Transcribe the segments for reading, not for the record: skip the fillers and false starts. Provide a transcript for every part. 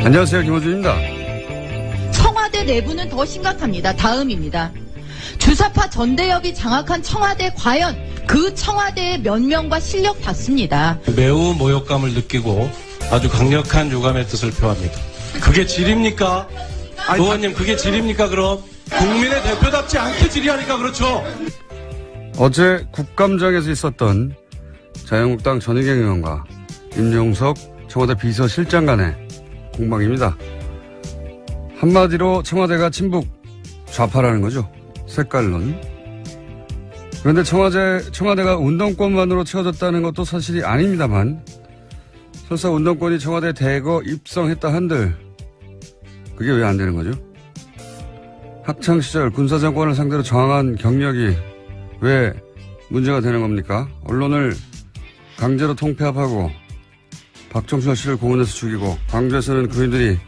안녕하세요. 김호준입니다. 청와대 내부는 더 심각합니다. 다음입니다. 주사파 전대협이 장악한 청와대, 과연 그 청와대의 면면과 실력 봤습니다. 매우 모욕감을 느끼고 아주 강력한 유감의 뜻을 표합니다. 그게 질입니까? 의원님, 그게 질입니까? 그럼 국민의 대표답지 않게 질의하니까 그렇죠. 어제 국감장에서 있었던 자유한국당 전희경 의원과 임종석 청와대 비서실장 간의 공방입니다. 한마디로 청와대가 친북 좌파라는 거죠. 색깔론. 그런데 청와대가 운동권만으로 채워졌다는 것도 사실이 아닙니다만, 설사 운동권이 청와대에 대거 입성했다 한들 그게 왜 안 되는 거죠? 학창시절 군사정권을 상대로 저항한 경력이 왜 문제가 되는 겁니까? 언론을 강제로 통폐합하고 박정철 씨를 고문해서 죽이고 광주에서는 그인들이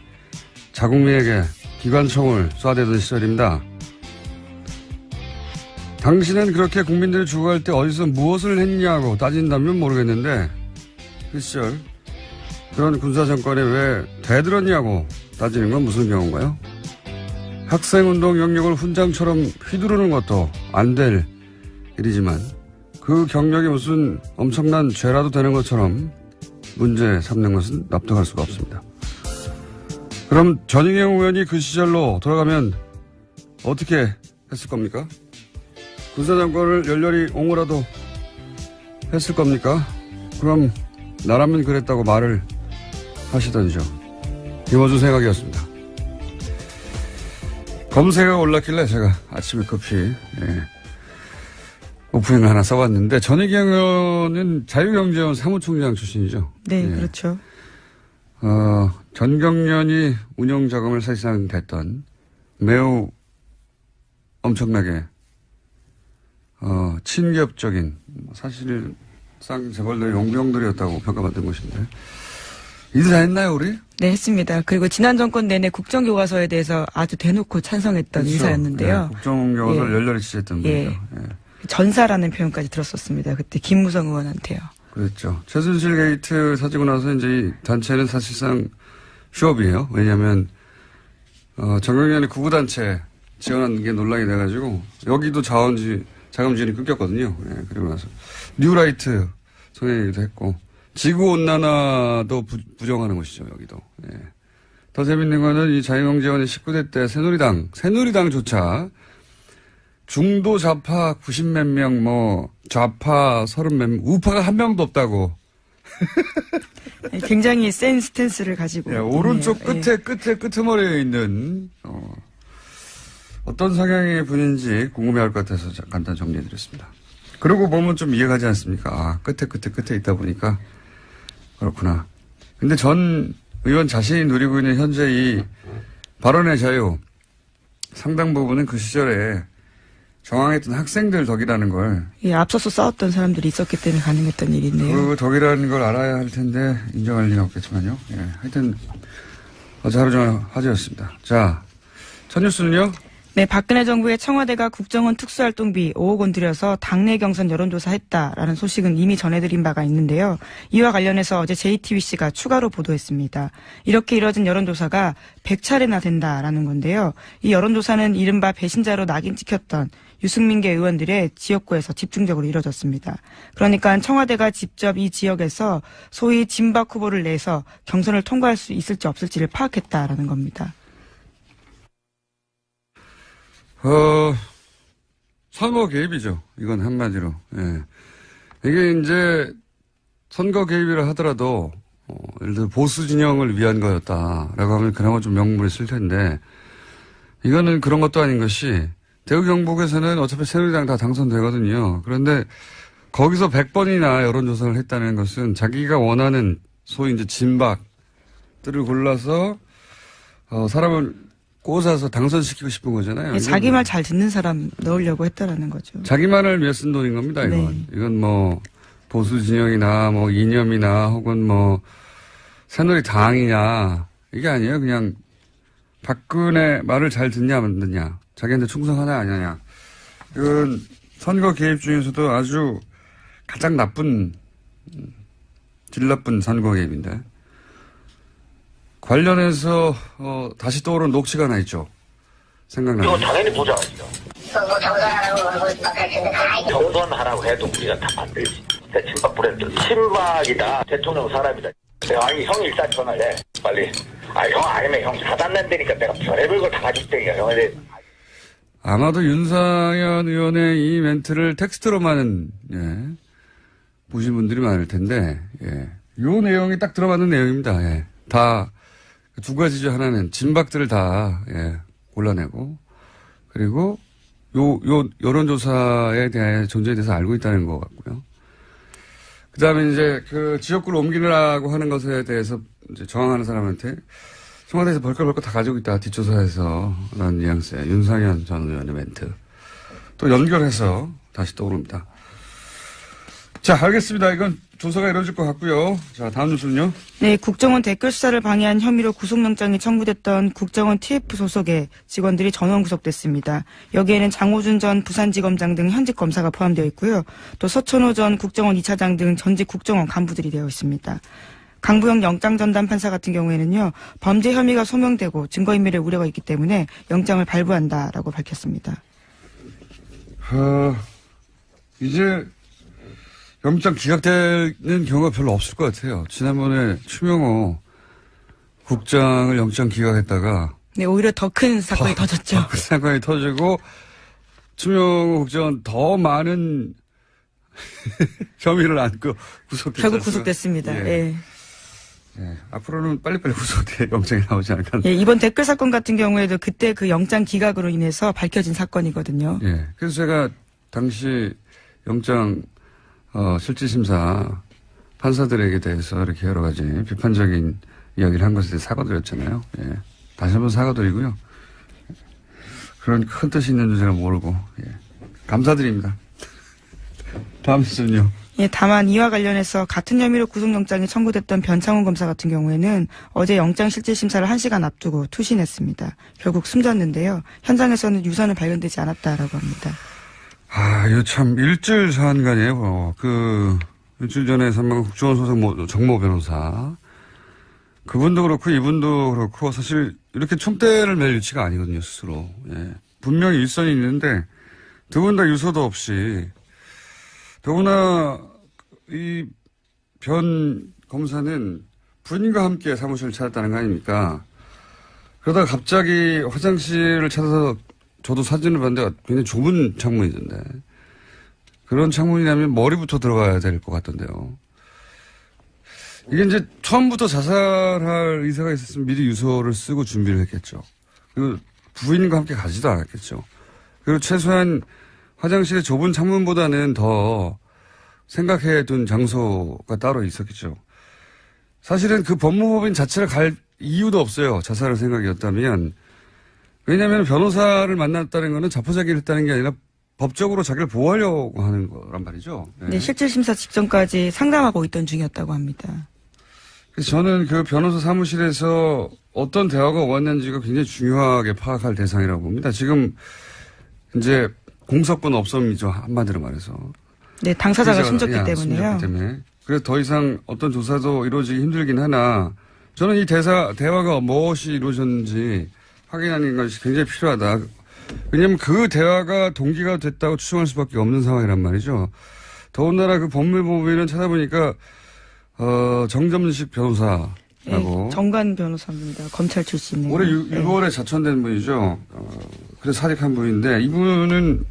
자국민에게 기관총을 쏴대던 시절입니다. 당신은 그렇게 국민들이 죽어갈 때 어디서 무엇을 했냐고 따진다면 모르겠는데, 그 시절 그런 군사정권에 왜 대들었냐고 따지는 건 무슨 경우인가요? 학생운동 영역을 훈장처럼 휘두르는 것도 안 될 일이지만 그 경력이 무슨 엄청난 죄라도 되는 것처럼 문제 삼는 것은 납득할 수가 없습니다. 그럼 전희경 의원이 그 시절로 돌아가면 어떻게 했을 겁니까? 군사정권을 열렬히 옹호라도 했을 겁니까? 그럼 나라면 그랬다고 말을 하시던지요. 김어준 생각이었습니다. 검색어가 올랐길래 제가 아침에 급히 오프닝을 하나 써봤는데, 전희경 의원은 자유경제원 사무총장 출신이죠. 네, 그렇죠. 전경련이 운영자금을 사실상 됐던 매우 엄청나게 친기업적인, 사실상 재벌들의 용병들이었다고 평가받은 것인데, 이들 다 했나요, 우리? 네, 했습니다. 그리고 지난 정권 내내 국정교과서에 대해서 아주 대놓고 찬성했던 그렇죠. 인사였는데요. 네, 국정교과서를 열렬히 지지했던 분이죠. 전사라는 표현까지 들었었습니다. 그때 김무성 의원한테요. 그렇죠. 최순실 게이트 사지고 나서 이제 이 단체는 사실상 휴업이에요. 왜냐하면 정경련이 구구단체 지원하는 게 논란이 돼가지고 여기도 자금 지원이 끊겼거든요. 그리고 나서 뉴라이트 성행위도 했고, 지구온난화도 부정하는 것이죠. 여기도. 더 재밌는 거는 이 자유경제원의 19대 때 새누리당조차 중도 좌파 90몇 명, 좌파 30몇 명, 우파가 한 명도 없다고. 굉장히 센 스탠스를 가지고. 오른쪽 끄트머리에 있는, 어떤 성향의 분인지 궁금해할 것 같아서 간단 정리해드렸습니다. 그러고 보면 좀 이해가지 않습니까? 끝에 있다 보니까 그렇구나. 근데 전 의원 자신이 누리고 있는 현재 이 발언의 자유, 상당 부분은 그 시절에 저항했던 학생들 덕이라는 걸. 앞서서 싸웠던 사람들이 있었기 때문에 가능했던 일인데요. 그 덕이라는 걸 알아야 할 텐데 인정할 리는 없겠지만요. 하여튼 어제 하루 종일 화제였습니다. 자, 첫 뉴스는요? 네, 박근혜 정부의 청와대가 국정원 특수활동비 5억 원 들여서 당내 경선 여론조사 했다라는 소식은 이미 전해드린 바가 있는데요. 이와 관련해서 어제 JTBC가 추가로 보도했습니다. 이렇게 이뤄진 여론조사가 100차례나 된다라는 건데요. 이 여론조사는 이른바 배신자로 낙인 찍혔던 유승민계 의원들의 지역구에서 집중적으로 이뤄졌습니다. 그러니까 청와대가 직접 이 지역에서 소위 진박 후보를 내서 경선을 통과할 수 있을지 없을지를 파악했다라는 겁니다. 선거 개입이죠. 이건 한마디로. 이게 이제 선거 개입이라 하더라도, 예를 들어 보수 진영을 위한 거였다라고 하면 그나마 좀 명분이 있을 텐데, 이거는 그런 것도 아닌 것이, 대구 경북에서는 어차피 새누리당 다 당선되거든요. 그런데 거기서 100번이나 여론조사를 했다는 것은 자기가 원하는 소위 이제 진박들을 골라서, 사람을 꽂아서 당선시키고 싶은 거잖아요. 자기 말 잘 듣는 사람 넣으려고 했다라는 거죠. 자기 말을 위해 쓴 돈인 겁니다, 이건. 네. 이건 뭐, 보수 진영이나 뭐, 이념이나 혹은 뭐, 새누리당이냐, 이게 아니에요. 그냥, 박근혜 말을 잘 듣냐, 안 듣냐. 자기한테 충성하냐, 안 하냐. 이건 선거 개입 중에서도 아주 가장 나쁜, 질 나쁜 선거 개입인데. 관련해서 다시 떠오른 녹취가 하나 있죠. 생각나요. 이거 당연히 보장하죠. 정선하라고 해도 우리가 다 만들지. 친박 브랜드. 친박이다. 대통령 사람이다. 아니 형이 일단 전화를 해. 빨리. 형 아니면 형 사단낸다니까 내가 별의별 걸 다 가지고 있다니까 형에 아마도 윤상현 의원의 이 멘트를 텍스트로만 보신 분들이 많을 텐데 요 내용이 딱 들어맞는 내용입니다. 다 두 가지죠. 하나는 진박들을 다 골라내고 그리고 요 여론조사에 대한 존재에 대해서 알고 있다는 것 같고요. 그 다음에 이제 그 지역구를 옮기려고 하는 것에 대해서 이제 저항하는 사람한테 청와대에서 벌컥벌컥 다 가지고 있다. 뒷조사에서 라는 뉘앙스의 윤상현 전 의원의 멘트. 또 연결해서 다시 떠오릅니다. 자, 알겠습니다. 이건 조사가 이루어질 것 같고요. 자, 다음 뉴스는요. 네, 국정원 댓글 수사를 방해한 혐의로 구속영장이 청구됐던 국정원 TF 소속의 직원들이 전원 구속됐습니다. 여기에는 장호준 전 부산지검장 등 현직 검사가 포함되어 있고요. 또 서천호 전 국정원 2차장 등 전직 국정원 간부들이 되어 있습니다. 강부영 영장전담 판사 같은 경우에는요, 범죄 혐의가 소명되고 증거인멸의 우려가 있기 때문에 영장을 발부한다라고 밝혔습니다. 이제 영장 기각되는 경우가 별로 없을 것 같아요. 지난번에 추명호 국장을 영장 기각했다가 네, 오히려 더 큰 사건이 터졌죠. 그 사건이 터지고 추명호 국장은 더 많은 혐의를 안고 구속됐죠. 결국 구속됐습니다. 예. 앞으로는 빨리빨리 구속돼 영장이 나오지 않을까. 이번 댓글 사건 같은 경우에도 그때 그 영장 기각으로 인해서 밝혀진 사건이거든요. 그래서 제가 당시 영장 실질심사 판사들에게 대해서 이렇게 여러 가지 비판적인 이야기를 한 것에 대해 사과드렸잖아요. 다시 한번 사과드리고요. 그런 큰 뜻이 있는 줄 제가 모르고 감사드립니다. 다음 순요. 다만 이와 관련해서 같은 혐의로 구속영장이 청구됐던 변창훈 검사 같은 경우에는 어제 영장 실질심사를 1시간 앞두고 투신했습니다. 결국 숨졌는데요. 현장에서는 유서는 발견되지 않았다라고 합니다. 이거 참 일주일 사안간이에요. 일주일 전에 사망한 국정원 소속 정모 변호사. 그분도 그렇고 이분도 그렇고 사실 이렇게 총대를 맬 위치가 아니거든요, 스스로. 분명히 일선이 있는데 두 분 다 유서도 없이 더구나 이 변 검사는 부인과 함께 사무실을 찾았다는 거 아닙니까? 그러다가 갑자기 화장실을 찾아서 저도 사진을 봤는데 굉장히 좁은 창문이던데 그런 창문이라면 머리부터 들어가야 될 것 같던데요. 이게 이제 처음부터 자살할 의사가 있었으면 미리 유서를 쓰고 준비를 했겠죠. 그리고 부인과 함께 가지도 않았겠죠. 그리고 최소한 화장실의 좁은 창문보다는 더 생각해둔 장소가 따로 있었겠죠. 사실은 그 법무법인 자체를 갈 이유도 없어요. 자살할 생각이었다면. 왜냐하면 변호사를 만났다는 것은 자포자기를 했다는 게 아니라 법적으로 자기를 보호하려고 하는 거란 말이죠. 네, 실질심사 직전까지 상담하고 있던 중이었다고 합니다. 그래서 저는 그 변호사 사무실에서 어떤 대화가 오갔는지가 굉장히 중요하게 파악할 대상이라고 봅니다. 지금 이제 공석권 없음이죠. 한마디로 말해서. 네, 당사자가 숨졌기 때문에요. 그래서 더 이상 어떤 조사도 이루어지기 힘들긴 하나 저는 이 대화가 무엇이 이루어졌는지 확인하는 것이 굉장히 필요하다. 왜냐하면 그 대화가 동기가 됐다고 추정할 수밖에 없는 상황이란 말이죠. 더군다나 그 법무법인은 찾아보니까 정점식 변호사라고. 네, 정관 변호사입니다. 검찰 출신이에요. 올해 6월에 자천된 분이죠. 그래서 사직한 분인데 이분은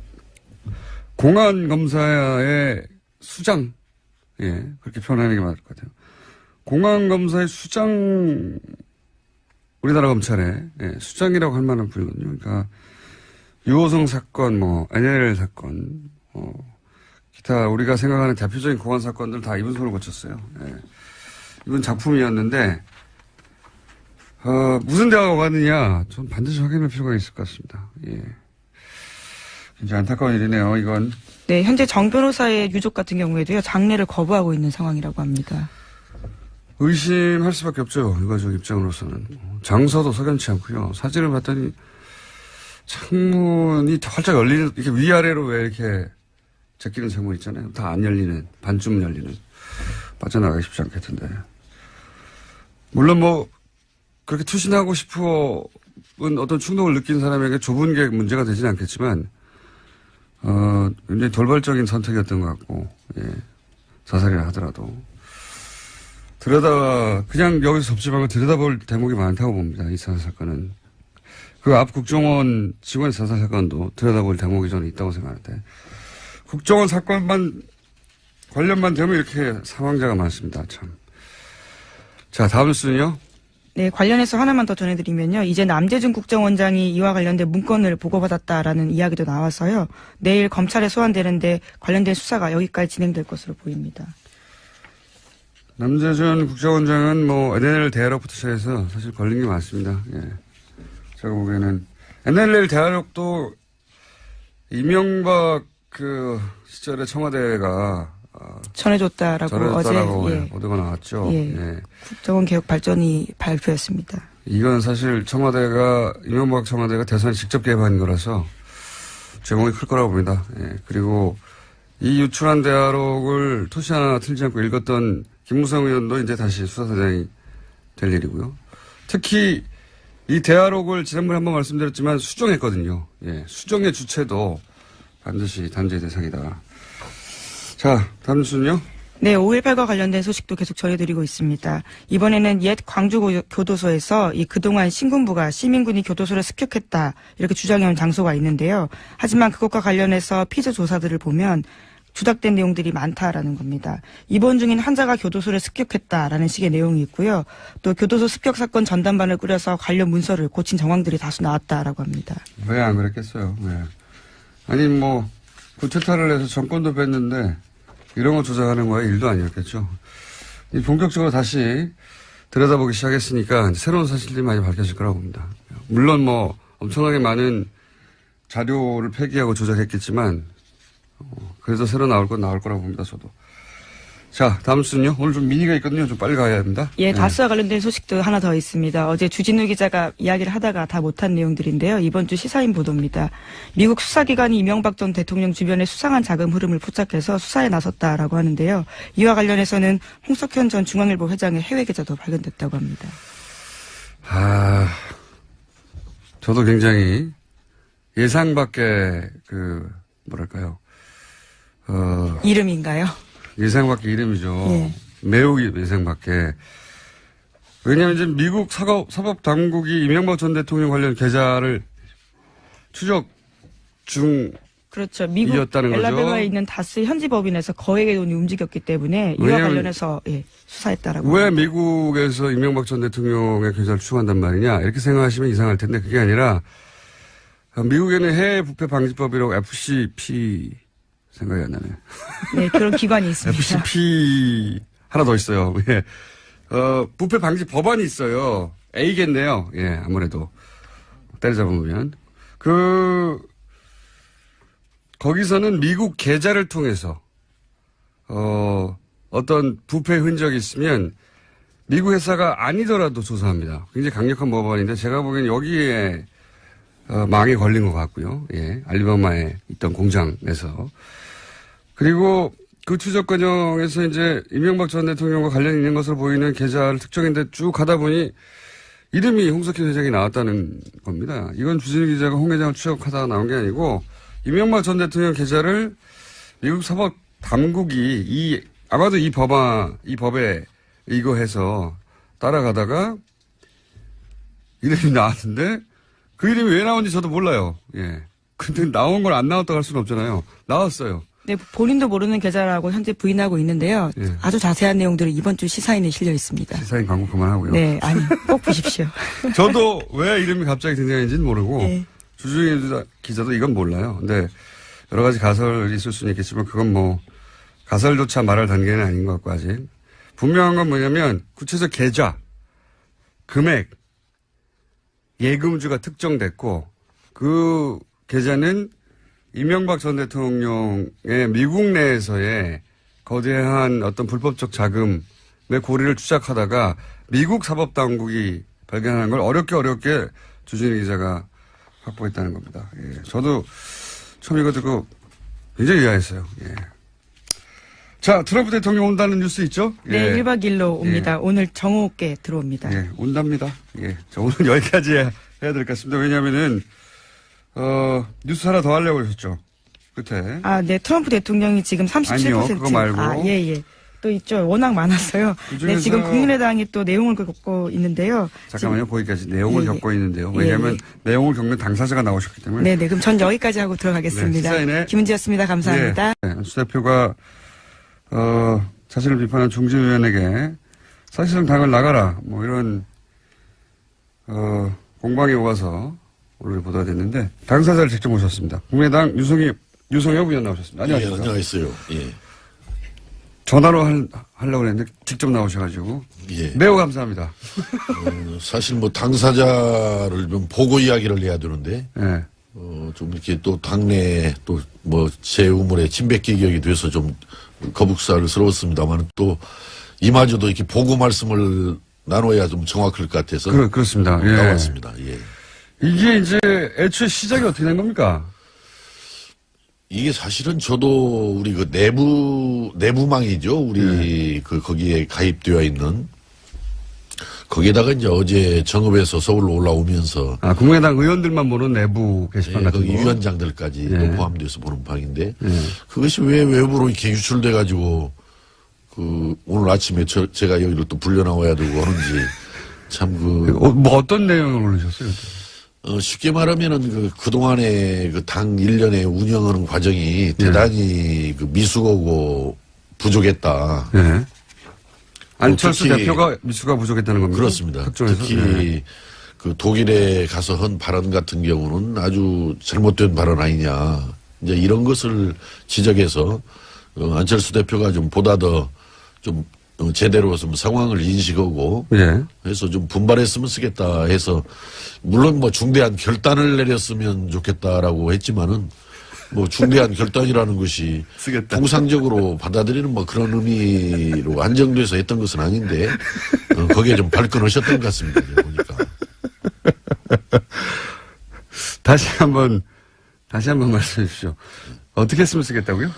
공안검사의 수장. 그렇게 표현하는 게 맞을 것 같아요. 공안검사의 수장, 우리나라 검찰의 수장이라고 할 만한 분이거든요. 그러니까 유호성 사건, NL 사건, 기타 우리가 생각하는 대표적인 공안 사건들 다 이분 손을 거쳤어요. 이분 작품이었는데 무슨 대화가 오갔느냐, 전 반드시 확인할 필요가 있을 것 같습니다. 굉장히 안타까운 일이네요, 이건. 네, 현재 정 변호사의 유족 같은 경우에도요, 장례를 거부하고 있는 상황이라고 합니다. 의심할 수밖에 없죠, 유가족 입장으로서는. 장소도 석연치 않고요. 사진을 봤더니 창문이 활짝 열리는, 이렇게 위아래로 왜 이렇게 제끼는 창문 있잖아요. 다 안 열리는, 반쯤 열리는. 빠져나가기 쉽지 않겠던데. 물론 그렇게 투신하고 싶은 어떤 충동을 느낀 사람에게 좁은 게 문제가 되지는 않겠지만, 굉장히 돌발적인 선택이었던 것 같고, 예. 자살이라 하더라도. 그냥 여기서 접집하고 들여다볼 대목이 많다고 봅니다. 이 자살 사건은. 그 앞 국정원 직원의 자살 사건도 들여다볼 대목이 저는 있다고 생각하는데, 국정원 사건만, 관련만 되면 이렇게 사망자가 많습니다. 참. 자, 다음 뉴스는요? 네, 관련해서 하나만 더 전해드리면요. 이제 남재준 국정원장이 이와 관련된 문건을 보고받았다라는 이야기도 나와서요. 내일 검찰에 소환되는데 관련된 수사가 여기까지 진행될 것으로 보입니다. 남재준 국정원장은 NLL 대화록부터 시작해서 사실 걸린 게 많습니다. 예. 제가 보기에는 NLL 대화록도 이명박 그 시절에 청와대가 전해줬다라고 어제 보도가 나왔죠. 예. 국정원 개혁 발전이 발표했습니다. 이건 사실 이명박 청와대가 대선에 직접 개입한 거라서 제목이 클 거라고 봅니다. 예. 그리고 이 유출한 대화록을 토시 하나 틀지 않고 읽었던 김무성 의원도 이제 다시 수사대장이 될 일이고요. 특히 이 대화록을 지난번에 한번 말씀드렸지만 수정했거든요. 예. 수정의 주체도 반드시 단죄 대상이다. 자, 다음 뉴스는요? 네, 5.18과 관련된 소식도 계속 전해드리고 있습니다. 이번에는 옛 광주 교도소에서 그동안 신군부가 시민군이 교도소를 습격했다 이렇게 주장해온 장소가 있는데요. 하지만 그것과 관련해서 피조 조사들을 보면 조작된 내용들이 많다라는 겁니다. 입원 중인 환자가 교도소를 습격했다라는 식의 내용이 있고요. 또 교도소 습격 사건 전담반을 꾸려서 관련 문서를 고친 정황들이 다수 나왔다라고 합니다. 왜 안 그랬겠어요? 네. 아니 구태타를 해서 정권도 뺐는데 이런 거 조작하는 거야 일도 아니었겠죠. 본격적으로 다시 들여다보기 시작했으니까 새로운 사실들이 많이 밝혀질 거라고 봅니다. 물론 엄청나게 많은 자료를 폐기하고 조작했겠지만 그래도 새로 나올 건 나올 거라고 봅니다. 저도. 자, 다음 순요. 오늘 좀 미니가 있거든요. 좀 빨리 가야 합니다. 예, 다스와 관련된 소식도 하나 더 있습니다. 어제 주진우 기자가 이야기를 하다가 다 못한 내용들인데요. 이번 주 시사인 보도입니다. 미국 수사기관이 이명박 전 대통령 주변에 수상한 자금 흐름을 포착해서 수사에 나섰다라고 하는데요. 이와 관련해서는 홍석현 전 중앙일보 회장의 해외 계좌도 발견됐다고 합니다. 저도 굉장히 예상 밖의 이름인가요? 예상 밖의 이름이죠. 예. 매우 예상 밖의. 왜냐하면 이제 미국 사법당국이 이명박 전 대통령 관련 계좌를 추적 중 그렇죠. 미국 이었다는 거죠. 엘라베마에 있는 다스 현지 법인에서 거액의 돈이 움직였기 때문에 이와 관련해서 수사했다라고. 왜 미국에서 이명박 전 대통령의 계좌를 추적한단 말이냐 이렇게 생각하시면 이상할 텐데 그게 아니라 미국에는 해외 부패 방지법이라고 FCP 생각이 안 나네요. 네, 그런 기관이 있습니다. FCP 하나 더 있어요. 예. 부패 방지 법안이 있어요. A겠네요. 예, 아무래도 때려잡으면 거기서는 미국 계좌를 통해서 어떤 부패 흔적이 있으면 미국 회사가 아니더라도 조사합니다. 굉장히 강력한 법안인데 제가 보기엔 여기에 망에 걸린 것 같고요. 예, 알리바마에 있던 공장에서. 그리고 그 추적 과정에서 이제 이명박 전 대통령과 관련이 있는 것으로 보이는 계좌를 특정했는데 쭉 가다 보니 이름이 홍석현 회장이 나왔다는 겁니다. 이건 주진우 기자가 홍 회장을 추적하다가 나온 게 아니고 이명박 전 대통령 계좌를 미국 사법 당국이 아마도 이 법에 의거해서 따라가다가 이름이 나왔는데 그 이름이 왜 나온지 저도 몰라요. 예. 근데 나온 걸 안 나왔다고 할 수는 없잖아요. 나왔어요. 네, 본인도 모르는 계좌라고 현재 부인하고 있는데요. 예. 아주 자세한 내용들은 이번 주 시사인에 실려 있습니다. 시사인 광고 그만하고요. 네, 아니 꼭 보십시오. 저도 왜 이름이 갑자기 등장했는지는 모르고 네. 주중에 기자도 이건 몰라요. 근데 여러 가지 가설이 있을 수는 있겠지만 그건 가설조차 말할 단계는 아닌 것 같고 아직. 분명한 건 뭐냐면 구체적 계좌, 금액, 예금주가 특정됐고 그 계좌는 이명박 전 대통령의 미국 내에서의 거대한 어떤 불법적 자금의 고리를 추적하다가 미국 사법당국이 발견한 걸 어렵게 주진우 기자가 확보했다는 겁니다. 예. 저도 처음 이거 듣고 굉장히 의아했어요. 예. 자, 트럼프 대통령 온다는 뉴스 있죠? 네, 예. 1박 2일로 옵니다. 예. 오늘 정오께 들어옵니다. 예, 온답니다. 예. 자, 오늘 여기까지 해야 될 것 같습니다. 왜냐면은, 뉴스 하나 더 하려고 하셨죠. 끝에. 아, 네, 트럼프 대통령이 지금 37%. 아니요, 그거 말고. 아, 예, 예. 또 있죠. 워낙 많았어요. 그중에서- 네, 지금 국민의당이 또 내용을 겪고 있는데요. 잠깐만요. 거기까지 내용을 예, 예. 겪고 있는데요. 왜냐하면 예, 내용을 겪는 당사자가 나오셨기 때문에. 네, 네. 그럼 전 여기까지 하고 들어가겠습니다. 네, 시사인의 김은지였습니다. 감사합니다. 예. 네, 수 대표가 자신을 비판한 중진의원에게 사실상 당을 나가라 뭐 이런 공방이 오가서 오늘 보도가 됐는데 당사자를 직접 모셨습니다. 국민의당 유성엽 의원 나오셨습니다. 안녕하십니까? 안녕하세요. 예. 전화로 하려고 했는데 직접 나오셔가지고 예. 매우 감사합니다. 사실 뭐 당사자를 좀 보고 이야기를 해야 되는데, 예. 좀 이렇게 또 당내 또 뭐 제 우물에 침뱉기격이 돼서 좀 거북살스러웠습니다만 또 이마저도 이렇게 보고 말씀을 나눠야 좀 정확할 것 같아서. 그렇습니다. 예. 나왔습니다. 예. 이게 이제 애초에 시작이 어떻게 된 겁니까? 이게 사실은 저도 우리 그 내부망이죠. 우리 거기에 가입되어 있는. 거기에다가 이제 어제 정읍에서 서울로 올라오면서. 아, 국민의당 의원들만 보는 내부 게시판 예, 같은 거기 거. 위원장들까지 예. 포함돼서 보는 방인데. 예. 그것이 왜 외부로 이렇게 유출돼가지고 오늘 아침에 제가 여기로 또 불려 나와야 되고 하는지 참 뭐 어떤 내용을 올리셨어요? 쉽게 말하면은 그동안의 당 일련의 운영하는 과정이 대단히 미숙하고 부족했다. 예. 안철수 특히- 대표가 미수가 부족했다는 겁니다. 그렇습니다. 특종에서. 특히 예. 독일에 가서 한 발언 같은 경우는 아주 잘못된 발언 아니냐. 이제 이런 것을 지적해서 안철수 대표가 좀 보다 더 좀 제대로 좀 상황을 인식하고 예. 해서 좀 분발했으면 쓰겠다 해서 물론 뭐 중대한 결단을 내렸으면 좋겠다라고 했지만은 뭐 중대한 결단이라는 것이 쓰겠다. 통상적으로 받아들이는 뭐 그런 의미로 한정돼서 했던 것은 아닌데 거기에 좀 발끈하셨던 것 같습니다. 이제 보니까. 다시 한번 말씀해 주십시오. 어떻게 했으면 쓰겠다고요?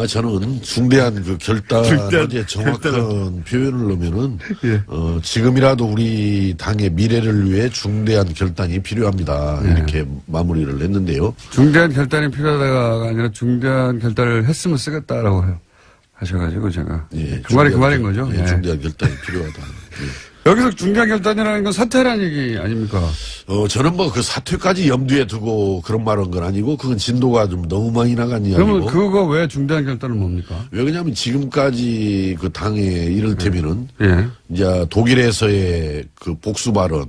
저는 중대한 결단에 정확한 표현을 넣으면은, 예. 지금이라도 우리 당의 미래를 위해 중대한 결단이 필요합니다. 이렇게 마무리를 했는데요. 중대한 결단이 필요하다가 아니라 중대한 결단을 했으면 쓰겠다라고 하셔가지고 제가. 예, 그 말이 그 중대한 말인 거죠? 예, 예. 중대한 결단이 필요하다. 예. 여기서 중대한 결단이라는 건 사퇴라는 얘기 아닙니까? 저는 뭐 그 사퇴까지 염두에 두고 그런 말한 건 아니고, 그건 진도가 좀 너무 많이 나간 그러면 이야기고. 그거 왜 중대한 결단은 뭡니까? 왜 그러냐면 지금까지 그 당에 이를테면은, 예. 이제 독일에서의 그 복수 발언,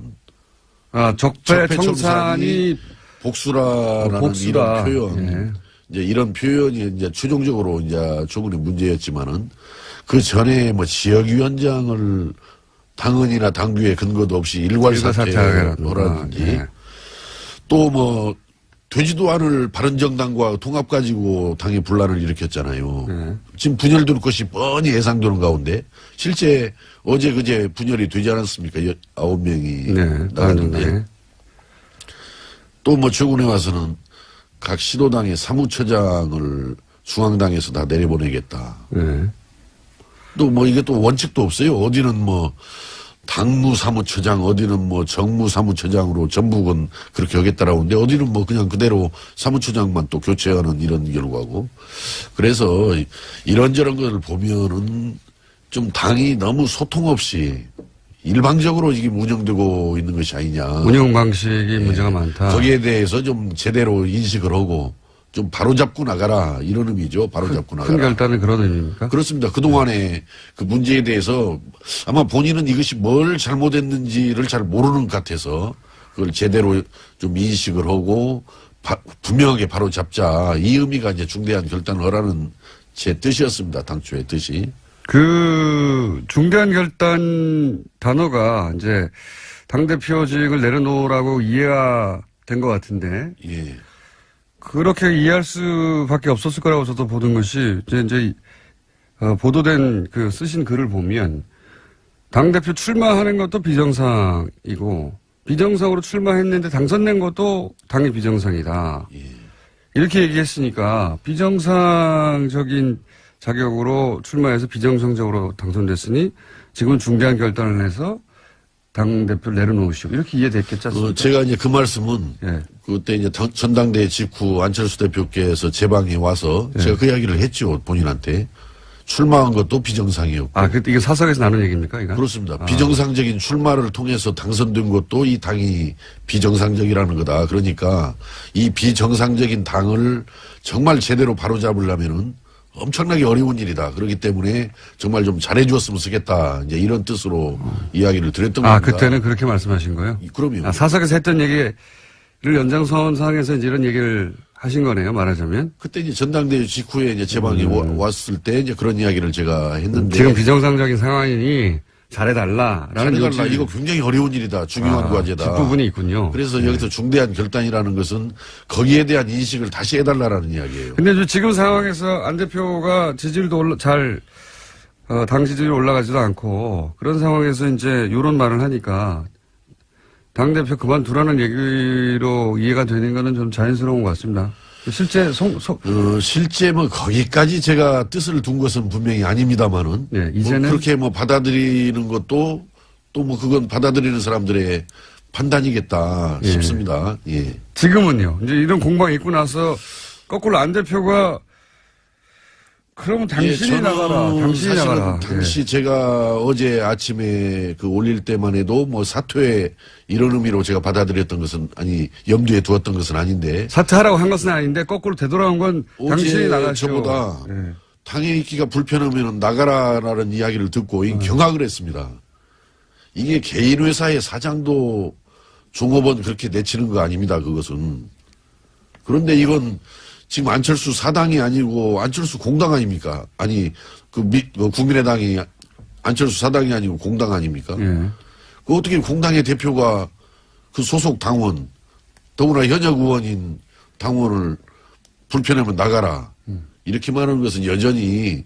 아, 적폐 청산이 복수라는 복수다. 이런 표현, 예. 이제 이런 표현이 이제 최종적으로 이제 조금의 문제였지만은 그 전에 뭐 지역위원장을 당헌이나 당규에 근거도 없이 일괄 사퇴하라든지 예. 또 뭐 되지도 않을 바른정당과 통합 가지고 당의 분란을 일으켰잖아요. 예. 지금 분열될 것이 뻔히 예상되는 가운데 실제 어제 그제 분열이 되지 않았습니까? 9명이 네. 나갔는데 또 뭐 최근에 와서는 각 시도당의 사무처장을 중앙당에서 다 내려보내겠다. 예. 또 뭐 이게 또 원칙도 없어요. 어디는 뭐 당무사무처장, 어디는 뭐 정무사무처장으로 전북은 그렇게 하겠다라고 하는데 어디는 뭐 그냥 그대로 사무처장만 또 교체하는 이런 결과고. 그래서 이런저런 걸 보면은 좀 당이 너무 소통 없이 일방적으로 이게 운영되고 있는 것이 아니냐. 운영 방식이 문제가 많다. 거기에 대해서 좀 제대로 인식을 하고 좀 바로잡고 나가라 이런 의미죠. 바로잡고 큰 나가라. 결단은 그런 의미입니까? 그렇습니다. 그동안에 그 문제에 대해서 아마 본인은 이것이 뭘 잘못했는지를 잘 모르는 것 같아서 그걸 제대로 좀 인식을 하고 분명하게 바로잡자. 이 의미가 이제 중대한 결단을 하라는 제 뜻이었습니다. 당초의 뜻이. 그 중대한 결단 단어가 이제 당대표직을 내려놓으라고 이해가 된 것 같은데 예. 그렇게 이해할 수밖에 없었을 거라고 저도 보는 것이 이제 보도된 그 쓰신 글을 보면 당대표 출마하는 것도 비정상이고 비정상으로 출마했는데 당선된 것도 당의 비정상이다. 예. 이렇게 얘기했으니까 비정상적인 자격으로 출마해서 비정상적으로 당선됐으니 지금 중대한 결단을 해서 당대표를 내려놓으시고 이렇게 이해됐겠지 않습니까? 제가 이제 그 말씀은 예. 그때 이제 전당대회 직후 안철수 대표께서 제 방에 와서 예. 제가 그 이야기를 했죠. 본인한테. 출마한 것도 비정상이었고. 아, 그때 이게 사석에서 나눈 얘기입니까? 이거? 그렇습니다. 비정상적인 출마를 통해서 당선된 것도 이 당이 비정상적이라는 거다. 그러니까 이 비정상적인 당을 정말 제대로 바로잡으려면은 엄청나게 어려운 일이다. 그렇기 때문에 정말 좀 잘해주었으면 좋겠다. 이제 이런 뜻으로 이야기를 드렸던 아, 겁니다. 그때는 그렇게 말씀하신 거예요? 그럼요. 아, 사석에서 했던 얘기를 연장선상에서 이제 이런 얘기를 하신 거네요, 말하자면. 그때 이제 전당대회 직후에 이제 제 방에 왔을 때 이제 그런 이야기를 제가 했는데. 지금 비정상적인 상황이니 잘해달라라는 잘해달라. 이거 굉장히 어려운 일이다. 중요한 과제다. 뒷부분이 있군요. 그래서 여기서 중대한 결단이라는 것은 거기에 대한 인식을 다시 해달라라는 이야기예요. 근데 지금 상황에서 안 대표가 지지율도 당 지지율이 올라가지도 않고 그런 상황에서 이제 이런 말을 하니까 당대표 그만두라는 얘기로 이해가 되는 거는 좀 자연스러운 것 같습니다. 실제 실제 뭐 거기까지 제가 뜻을 둔 것은 분명히 아닙니다만은. 네, 이제는 뭐 그렇게 뭐 받아들이는 것도 또 뭐 그건 받아들이는 사람들의 판단이겠다 싶습니다. 예. 지금은요. 이제 이런 공방이 있고 나서 거꾸로 안 대표가 그러면 당신이 저는 나가라. 당신이 사실은 나가라. 당시 제가 어제 아침에 그 올릴 때만 해도 뭐 사퇴 이런 의미로 제가 받아들였던 것은 염두에 두었던 것은 아닌데. 사퇴하라고 한 것은 아닌데 거꾸로 되돌아온 건 당신이 나가시오. 저보다 네. 당에 있기가 불편하면 나가라라는 이야기를 듣고 경악을 했습니다. 이게 개인 회사의 사장도 종업원 그렇게 내치는 거 아닙니다. 그것은. 그런데 이건 지금 안철수 사당이 아니고 안철수 공당 아닙니까? 아니 국민의당이 안철수 사당이 아니고 공당 아닙니까? 예. 그 어떻게 공당의 대표가 그 소속 당원 더구나 현역 의원인 당원을 불편하면 나가라. 이렇게 말하는 것은 여전히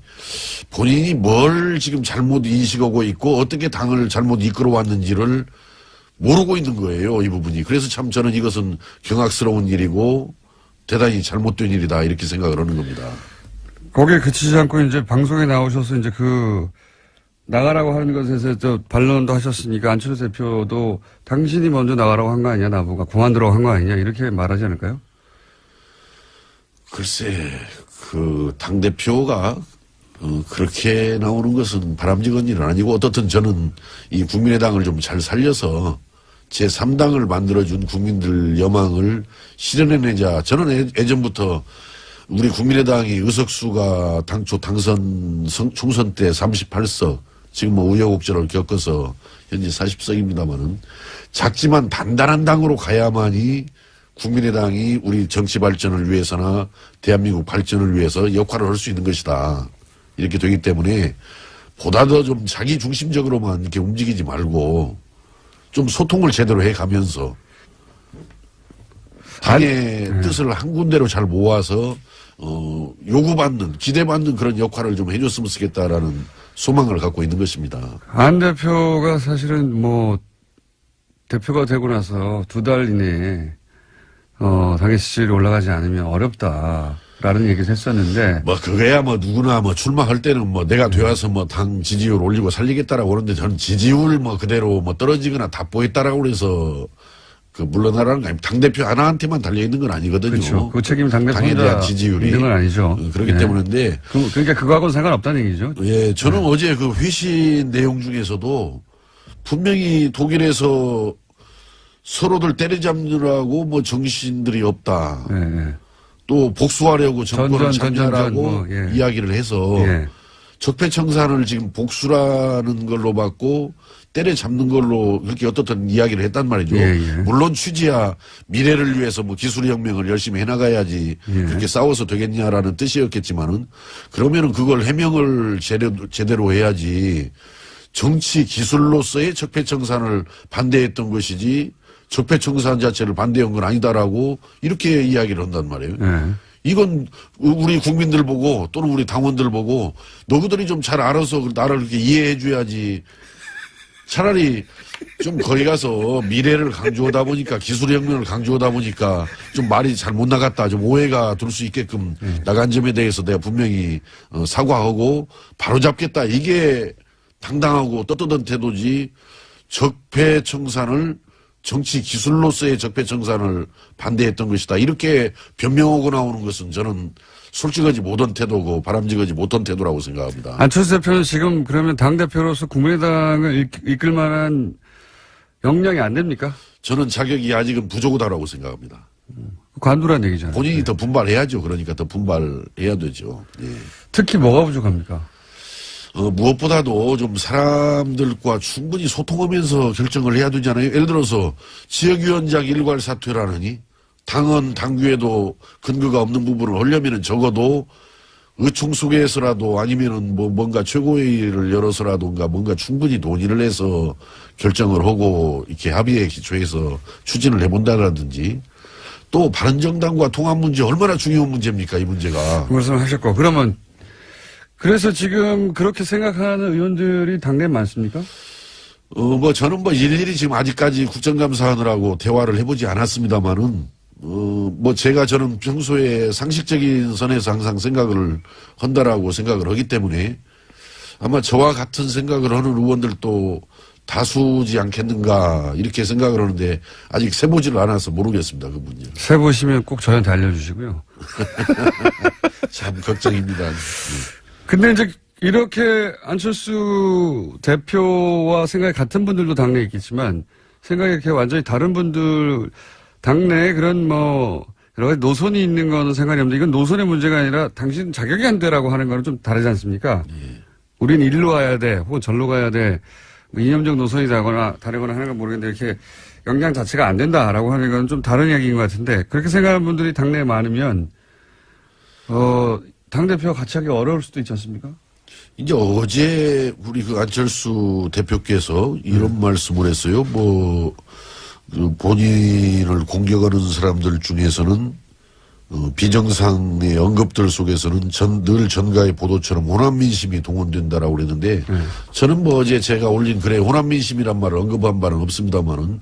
본인이 뭘 지금 잘못 인식하고 있고 어떻게 당을 잘못 이끌어 왔는지를 모르고 있는 거예요. 이 부분이. 그래서 참 저는 이것은 경악스러운 일이고 대단히 잘못된 일이다. 이렇게 생각을 하는 겁니다. 거기에 그치지 않고 이제 방송에 나오셔서 이제 나가라고 하는 것에서 반론도 하셨으니까 안철수 대표도 당신이 먼저 나가라고 한 거 아니냐, 나보고 그만두라고 한 거 아니냐, 이렇게 말하지 않을까요? 글쎄, 당대표가, 그렇게 나오는 것은 바람직한 일은 아니고, 어떻든 저는 이 국민의당을 좀 잘 살려서 제3당을 만들어준 국민들 여망을 실현해내자. 저는 예전부터 우리 국민의당이 의석수가 당초 총선 때 38석, 지금 뭐 우여곡절을 겪어서 현재 40석입니다만은 작지만 단단한 당으로 가야만이 국민의당이 우리 정치 발전을 위해서나 대한민국 발전을 위해서 역할을 할 수 있는 것이다. 이렇게 되기 때문에 보다 더 좀 자기 중심적으로만 이렇게 움직이지 말고 좀 소통을 제대로 해가면서 당의 뜻을 한 군데로 잘 모아서 요구받는 기대받는 그런 역할을 좀 해줬으면 좋겠다라는 소망을 갖고 있는 것입니다. 안 대표가 사실은 대표가 되고 나서 2달 이내에 당의 지지율이 올라가지 않으면 어렵다라는 얘기를 했었는데. 그거야 누구나 출마할 때는 내가 되어서 당 지지율 올리고 살리겠다라고 그러는데 저는 지지율 그대로 떨어지거나 다 보였다라고 그래서 물러나라는 거 아닙니다. 당대표 하나한테만 달려있는 건 아니거든요. 그렇죠. 그 책임이 당에 대한 지지율이. 있는 건 아니죠. 그렇기 때문인데. 그러니까 그거하고는 상관없다는 얘기죠. 예, 저는 어제 회신 내용 중에서도 분명히 독일에서 서로들 때려잡느라고 정신들이 없다. 네. 또 복수하려고 정권을 참여하라고 예. 이야기를 해서 적폐청산을 지금 복수라는 걸로 받고 때려잡는 걸로 그렇게 어떻든 이야기를 했단 말이죠. 물론 취지야 미래를 위해서 기술혁명을 열심히 해나가야지 그렇게 싸워서 되겠냐라는 뜻이었겠지만은 그러면은 그걸 해명을 제대로 해야지 정치 기술로서의 적폐청산을 반대했던 것이지 적폐청산 자체를 반대한 건 아니다라고 이렇게 이야기를 한단 말이에요. 이건 우리 국민들 보고 또는 우리 당원들 보고 너희들이 좀 잘 알아서 나를 그렇게 이해해 줘야지 차라리 좀 거기 가서 미래를 강조하다 보니까 기술혁명을 강조하다 보니까 좀 말이 잘 못 나갔다. 좀 오해가 들 수 있게끔 나간 점에 대해서 내가 분명히 사과하고 바로잡겠다. 이게 당당하고 떳떳한 태도지 적폐청산을 정치 기술로서의 적폐청산을 반대했던 것이다. 이렇게 변명하고 나오는 것은 저는 솔직하지 못한 태도고 바람직하지 못한 태도라고 생각합니다. 안철수 대표는 지금 그러면 당대표로서 국민의당을 이끌 만한 역량이 안 됩니까? 저는 자격이 아직은 부족하다고 생각합니다. 관두란 얘기잖아요. 본인이 더 분발해야죠. 그러니까 더 분발해야 되죠. 예. 특히 뭐가 부족합니까? 무엇보다도 좀 사람들과 충분히 소통하면서 결정을 해야 되잖아요. 예를 들어서 지역위원장 일괄 사퇴라느니 당헌 당규에도 근거가 없는 부분을 하려면은 적어도 의총 속에서라도 아니면은 뭐 뭔가 최고회의를 열어서라든가 뭔가 충분히 논의를 해서 결정을 하고 이렇게 합의에 기초해서 추진을 해본다라든지 또 바른정당과 통합 문제 얼마나 중요한 문제입니까 이 문제가. 그 말씀을 하셨고 그러면 그래서 지금 그렇게 생각하는 의원들이 당내에 많습니까? 뭐 저는 뭐 일일이 지금 아직까지 국정감사하느라고 대화를 해보지 않았습니다만은 뭐 저는 평소에 상식적인 선에서 항상 생각을 한다라고 생각을 하기 때문에 아마 저와 같은 생각을 하는 의원들도 다수지 않겠는가 이렇게 생각을 하는데 아직 세보지를 않아서 모르겠습니다. 그 문제. 세보시면 꼭 저희한테 알려주시고요. 참 걱정입니다. 근데 이제 이렇게 안철수 대표와 생각이 같은 분들도 당내에 있겠지만 생각이 이렇게 완전히 다른 분들 당내에 그런 뭐 여러 가지 노선이 있는 거는 상관이 없는데 이건 노선의 문제가 아니라 당신 자격이 안 되라고 하는 거는 좀 다르지 않습니까? 예. 우린 일로 가야 돼 혹은 절로 가야 돼 뭐 이념적 노선이 다르거나 하는 건 모르겠는데 이렇게 역량 자체가 안 된다라고 하는 건 좀 다른 이야기인 것 같은데 그렇게 생각하는 분들이 당내에 많으면 당대표와 같이 하기 어려울 수도 있지 않습니까? 이제 어제 우리 그 안철수 대표께서 이런 말씀을 했어요. 그 본인을 공격하는 사람들 중에서는 비정상의 언급들 속에서는 늘 전가의 보도처럼 호남민심이 동원된다라고 그랬는데 저는 어제 제가 올린 글에 호남민심이란 말을 언급한 바는 없습니다만은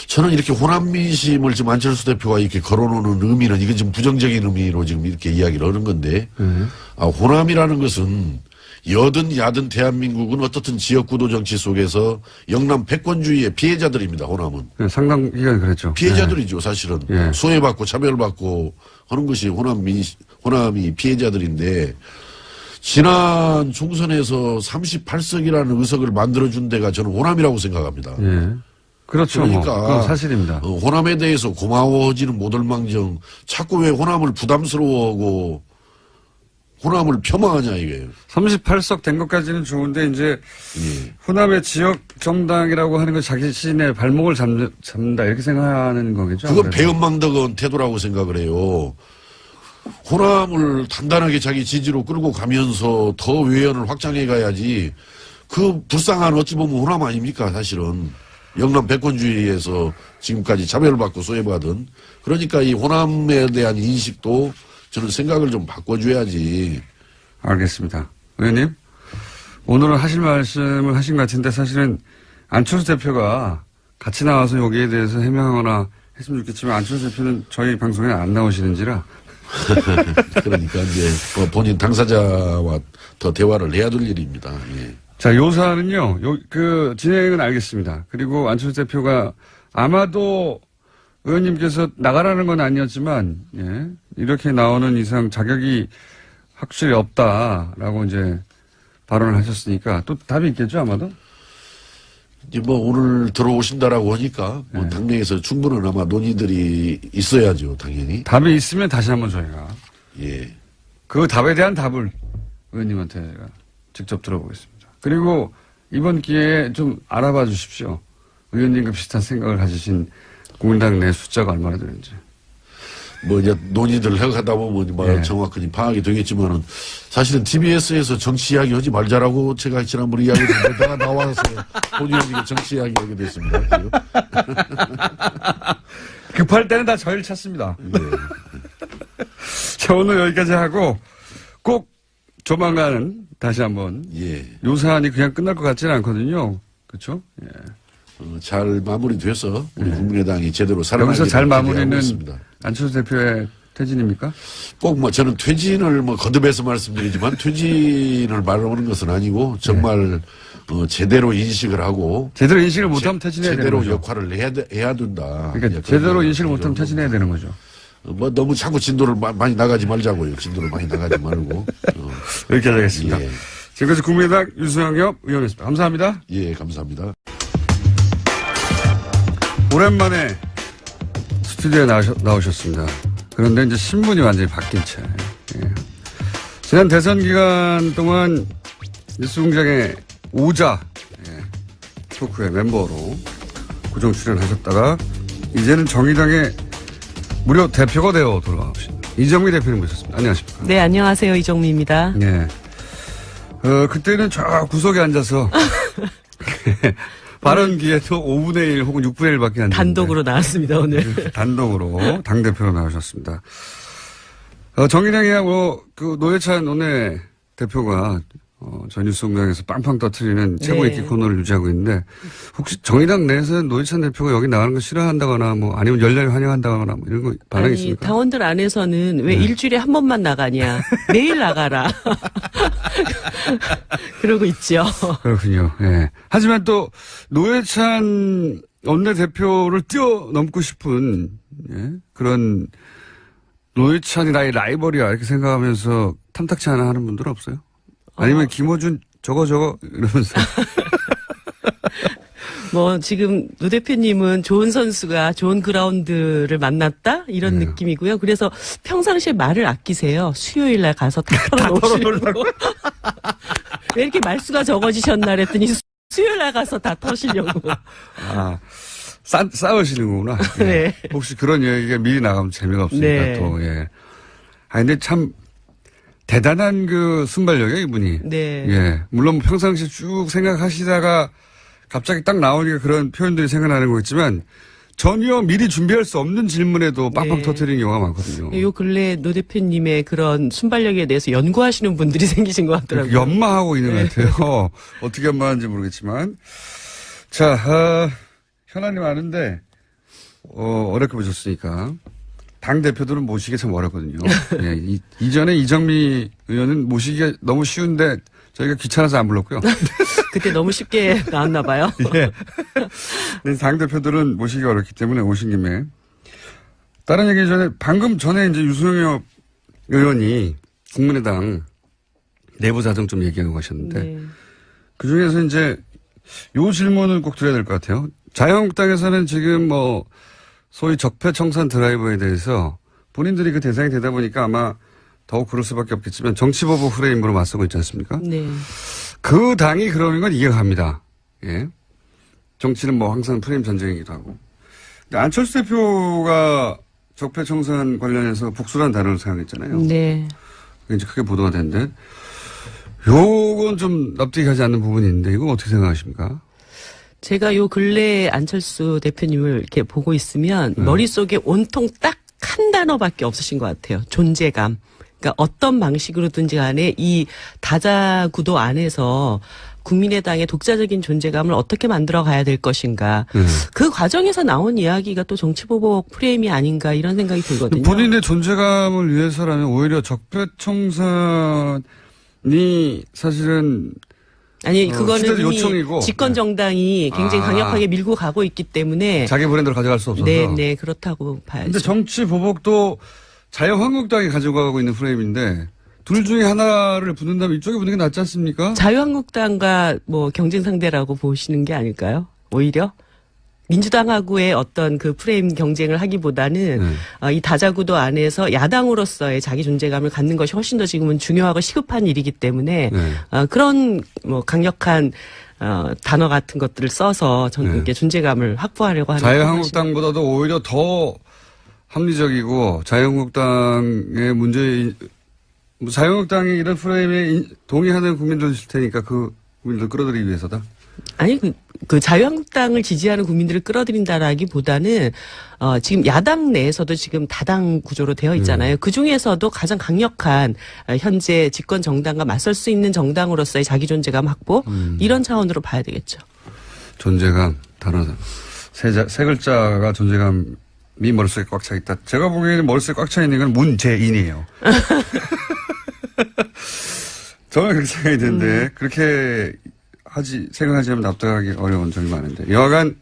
저는 이렇게 호남민심을 지금 안철수 대표가 이렇게 걸어놓는 의미는 이건 지금 부정적인 의미로 지금 이렇게 이야기를 하는 건데 호남이라는 것은 여든 야든 대한민국은 어떻든 지역구도 정치 속에서 영남 패권주의의 피해자들입니다. 호남은. 네, 상당 기간 그랬죠. 피해자들이죠. 사실은. 네. 소외받고 차별받고 하는 것이 호남이 피해자들인데 지난 총선에서 38석이라는 의석을 만들어준 데가 저는 호남이라고 생각합니다. 예. 그렇죠. 그러니까 그건 사실입니다. 호남에 대해서 고마워하지는 못할망정 자꾸 왜 호남을 부담스러워하고 호남을 폄하하냐 이게. 38석 된 것까지는 좋은데 이제 예. 호남의 지역 정당이라고 하는 건 자기 자신의 발목을 잡는다 이렇게 생각하는 거겠죠. 그건 아무래도. 배은망덕한 태도라고 생각을 해요. 호남을 단단하게 자기 지지로 끌고 가면서 더 외연을 확장해 가야지. 그 불쌍한 어찌 보면 호남 아닙니까 사실은. 영남 패권주의에서 지금까지 차별받고 소외받은. 그러니까 이 호남에 대한 인식도 저는 생각을 좀 바꿔줘야지. 알겠습니다. 의원님, 오늘은 하실 말씀을 하신 것 같은데 사실은 안철수 대표가 같이 나와서 여기에 대해서 해명하거나 했으면 좋겠지만 안철수 대표는 저희 방송에 안 나오시는지라. 그러니까 이제 본인 당사자와 더 대화를 해야 될 일입니다. 예. 자, 요 사안은요, 진행은 알겠습니다. 그리고 안철수 대표가 아마도 의원님께서 나가라는 건 아니었지만, 예, 이렇게 나오는 이상 자격이 확실히 없다라고 이제 발언을 하셨으니까 또 답이 있겠죠, 아마도? 이제 오늘 들어오신다라고 하니까 네. 당내에서 충분한 아마 논의들이 있어야죠, 당연히. 답이 있으면 다시 한번 저희가 예. 그 답에 대한 답을 의원님한테 제가 직접 들어보겠습니다. 그리고 이번 기회에 좀 알아봐 주십시오. 의원님과 비슷한 생각을 가지신 국민당 내 숫자가 얼마나 되는지. 이제 논의들 해가다 보면 예. 정확하게 파악이 되겠지만은 사실은 TBS에서 정치 이야기 하지 말자라고 제가 지난번에 이야기했는데 나와서 본의원님이 정치 이야기 하게 됐습니다. 급할 때는 다 저희를 찾습니다. 예. 자, 오늘 여기까지 하고 꼭 조만간 다시 한번 예. 요 사안이 그냥 끝날 것 같지는 않거든요. 그렇죠? 예. 잘 마무리돼서 우리 국민의당이 제대로 살아나기 여기서 잘 마무리는 있습니다. 안철수 대표의 퇴진입니까? 꼭 뭐 저는 퇴진을 뭐 거듭해서 말씀드리지만 퇴진을 말하는 것은 아니고 정말 제대로 인식을 하고 제대로 인식을 못하면 퇴진해야 되는 제대로 거죠. 역할을 해야 된다. 그러니까 예, 제대로 그런 인식을 못하면 그런 퇴진해야 되는 거죠. 뭐 너무 자꾸 진도를 많이 나가지 말자고요. 진도를 많이 나가지 말고. 여기까지 하겠습니다. 예. 지금까지 국민의당 유승엽 의원이었습니다. 감사합니다. 예, 감사합니다. 오랜만에 스튜디오에 나오셨습니다. 그런데 이제 신분이 완전히 바뀐 채. 예. 지난 대선 기간 동안 뉴스공장의 오자 토크의 멤버로 고정 출연하셨다가 이제는 정의당의 무려 대표가 되어 돌아오신 이정미 대표님 모셨습니다. 안녕하십니까? 네, 안녕하세요. 이정미입니다. 예. 그때는 저 구석에 앉아서 발언 기회도 5분의 1 혹은 6분의 1밖에 안 됐는데 단독으로 나왔습니다, 오늘. 단독으로 당대표로 나오셨습니다. 정의당이하고 그 노회찬 원내 대표가 전 뉴스공장에서 빵빵 터트리는 최고 인기 코너를 유지하고 있는데 혹시 정의당 내에서는 노회찬 대표가 여기 나가는 거 싫어한다거나 뭐 아니면 열렬히 환영한다거나 뭐 이런 거 반응이 아니, 있습니까? 당원들 안에서는 왜 일주일에 한 번만 나가냐. 매일 나가라. 그러고 있죠. 그렇군요. 예. 하지만 또 노회찬 원내대표를 뛰어넘고 싶은 그런 노회찬이 나의 라이벌이야 이렇게 생각하면서 탐탁치 않아 하는 분들은 없어요? 아니면 김어준 저거 이러면서 뭐 지금 노 대표님은 좋은 선수가 좋은 그라운드를 만났다 이런 느낌이고요. 그래서 평상시에 말을 아끼세요. 수요일 날 가서 다 털어놓으시려고. 왜 이렇게 말수가 적어지셨나 그랬더니 수요일 날 가서 다 터시려고. 아 싸우시는구나. 예. 네. 혹시 그런 얘기가 미리 나가면 재미가 없으니까 네. 또 예. 아 근데 참 대단한 그 순발력이에요 이분이. 네. 예. 물론 평상시에 쭉 생각하시다가 갑자기 딱 나오니까 그런 표현들이 생각나는 거겠지만 전혀 미리 준비할 수 없는 질문에도 빵빵 네. 터뜨리는 경우가 많거든요. 요 근래 노 대표님의 그런 순발력에 대해서 연구하시는 분들이 생기신 것 같더라고요. 연마하고 있는 것 같아요. 어떻게 연마하는지 모르겠지만. 자, 현안이 많은데, 어렵게 보셨으니까. 당대표들은 모시기 참 어렵거든요. 예, 이전에 이정미 의원은 모시기가 너무 쉬운데 저희가 귀찮아서 안 불렀고요. 그때 너무 쉽게 나왔나 봐요. 예. 당대표들은 모시기가 어렵기 때문에 오신 김에. 다른 얘기 전에, 방금 전에 이제 유승엽 의원이 국민의당 내부 사정 좀 얘기하고 가셨는데, 네. 그 중에서 이제 요 질문을 꼭 드려야 될 것 같아요. 자유한국당에서는 지금 뭐 소위 적폐청산 드라이버에 대해서 본인들이 그 대상이 되다 보니까 아마 더욱 그럴 수밖에 없겠지만 정치보복 프레임으로 맞서고 있지 않습니까? 네. 그 당이 그러는 건 이해합니다. 예. 정치는 뭐 항상 프레임 전쟁이기도 하고. 근데 안철수 대표가 적폐청산 관련해서 복수라는 단어를 사용했잖아요. 네. 그게 이제 크게 보도가 됐는데 요건 좀 납득이 가지 않는 부분이 있는데 이거 어떻게 생각하십니까? 제가 요 근래 안철수 대표님을 이렇게 보고 있으면 머릿속에 온통 딱 한 단어밖에 없으신 것 같아요. 존재감. 그러니까 어떤 방식으로든지 간에 이 다자 구도 안에서 국민의당의 독자적인 존재감을 어떻게 만들어 가야 될 것인가. 그 과정에서 나온 이야기가 또 정치보복 프레임이 아닌가 이런 생각이 들거든요. 본인의 존재감을 위해서라면 오히려 적폐청산이 사실은 아니 그거는 시대적 이미 요청이고. 집권 정당이 굉장히 강력하게 밀고 가고 있기 때문에 자기 브랜드를 가져갈 수 없어서. 네 그렇다고 봐야죠. 근데 정치 보복도 자유한국당이 가져가고 있는 프레임인데 둘 중에 하나를 붙는다면 이쪽에 붙는 게 낫지 않습니까? 자유한국당과 뭐 경쟁 상대라고 보시는 게 아닐까요? 오히려 민주당하고의 어떤 그 프레임 경쟁을 하기보다는 이 다자구도 안에서 야당으로서의 자기 존재감을 갖는 것이 훨씬 더 지금은 중요하고 시급한 일이기 때문에 그런 뭐 강력한 단어 같은 것들을 써서 이렇게 존재감을 확보하려고 하는 자유한국당보다도 오히려 더 합리적이고 자유한국당의 자유한국당이 이런 프레임에 동의하는 국민들 있을 테니까 그 국민들 끌어들이기 위해서다. 아니 그 자유한국당을 지지하는 국민들을 끌어들인다라기보다는 지금 야당 내에서도 지금 다당 구조로 되어 있잖아요. 그 중에서도 가장 강력한 현재 집권 정당과 맞설 수 있는 정당으로서의 자기 존재감 확보 이런 차원으로 봐야 되겠죠. 존재감, 단어. 세 글자가 존재감이 머릿속에 꽉 차 있다. 제가 보기에는 머릿속에 꽉 차 있는 건 문재인이에요. 저는 그렇게 생각이 드는데, 그렇게 생각하지 않으면 납득하기 어려운 점이 많은데. 여하간,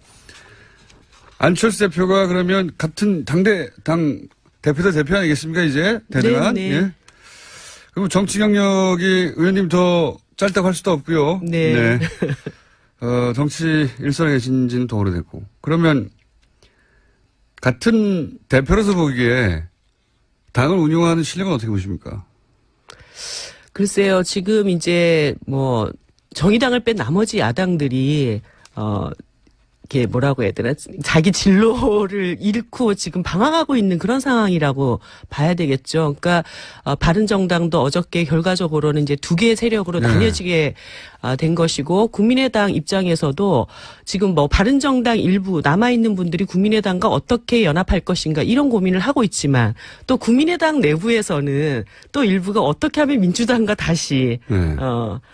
안철수 대표가 그러면 같은 당 대표 대표 아니겠습니까, 이제? 대등한? 네. 예. 그럼 정치 경력이 의원님 더 짧다고 할 수도 없고요. 네. 정치 일선에 계신 지는 더 오래됐고. 그러면 같은 대표로서 보기에 당을 운영하는 실력은 어떻게 보십니까? 글쎄요, 지금 이제 정의당을 뺀 나머지 야당들이 이렇게 뭐라고 해야 되나, 자기 진로를 잃고 지금 방황하고 있는 그런 상황이라고 봐야 되겠죠. 그러니까 바른정당도 어저께 결과적으로는 이제 두 개의 세력으로 나뉘어지게 된 것이고, 국민의당 입장에서도 지금 바른정당 일부 남아있는 분들이 국민의당과 어떻게 연합할 것인가 이런 고민을 하고 있지만, 또 국민의당 내부에서는 또 일부가 어떻게 하면 민주당과 다시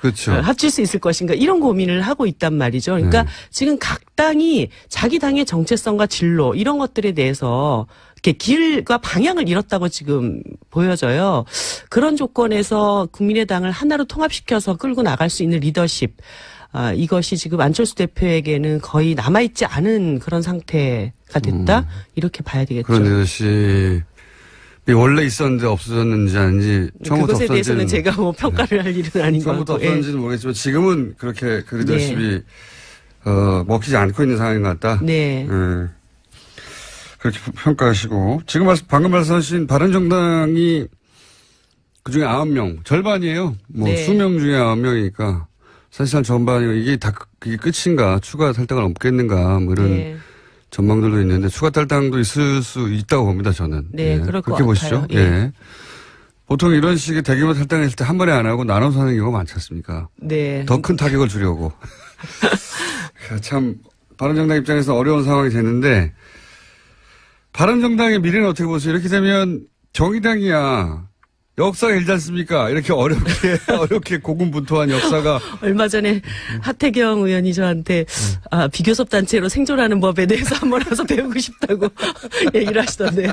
그렇죠. 합칠 수 있을 것인가 이런 고민을 하고 있단 말이죠. 그러니까 지금 각 당이 자기 당의 정체성과 진로 이런 것들에 대해서 이렇게 길과 방향을 잃었다고 지금 보여져요. 그런 조건에서 국민의당을 하나로 통합시켜서 끌고 나갈 수 있는 리더십, 이것이 지금 안철수 대표에게는 거의 남아있지 않은 그런 상태가 됐다, 이렇게 봐야 되겠죠. 그런 리더십이 원래 있었는데 없어졌는지 아닌지, 처음부터 그것에 대해서는 제가 평가를 할 일은 아닌 것 처음부터 같고. 없었는지는 모르겠지만 지금은 그렇게 그 리더십이 먹히지 않고 있는 상황인 것 같다. 네. 그렇게 평가하시고, 지금 방금 말씀하신 바른정당이 그중에 9명, 절반이에요. 네. 수명 중에 9명이니까 사실상 전반이고, 이게 끝인가, 추가 탈당을 없겠는가, 이런 전망들도 있는데, 추가 탈당도 있을 수 있다고 봅니다, 저는. 네, 그럴 것 그렇게 같아요. 보시죠. 예. 보통 이런 식의 대규모 탈당했을 때 한 번에 안 하고 나눠서 하는 경우가 많지 않습니까? 네. 더 큰 타격을 주려고. 참, 바른정당 입장에서 어려운 상황이 됐는데, 바른정당의 미래는 어떻게 보세요? 이렇게 되면 정의당이야. 역사가 길지 않습니까? 이렇게 어렵게 고군분투한 역사가. 얼마 전에 하태경 의원이 저한테 비교섭 단체로 생존하는 법에 대해서 한번 와서 배우고 싶다고 얘기를 하시던데요.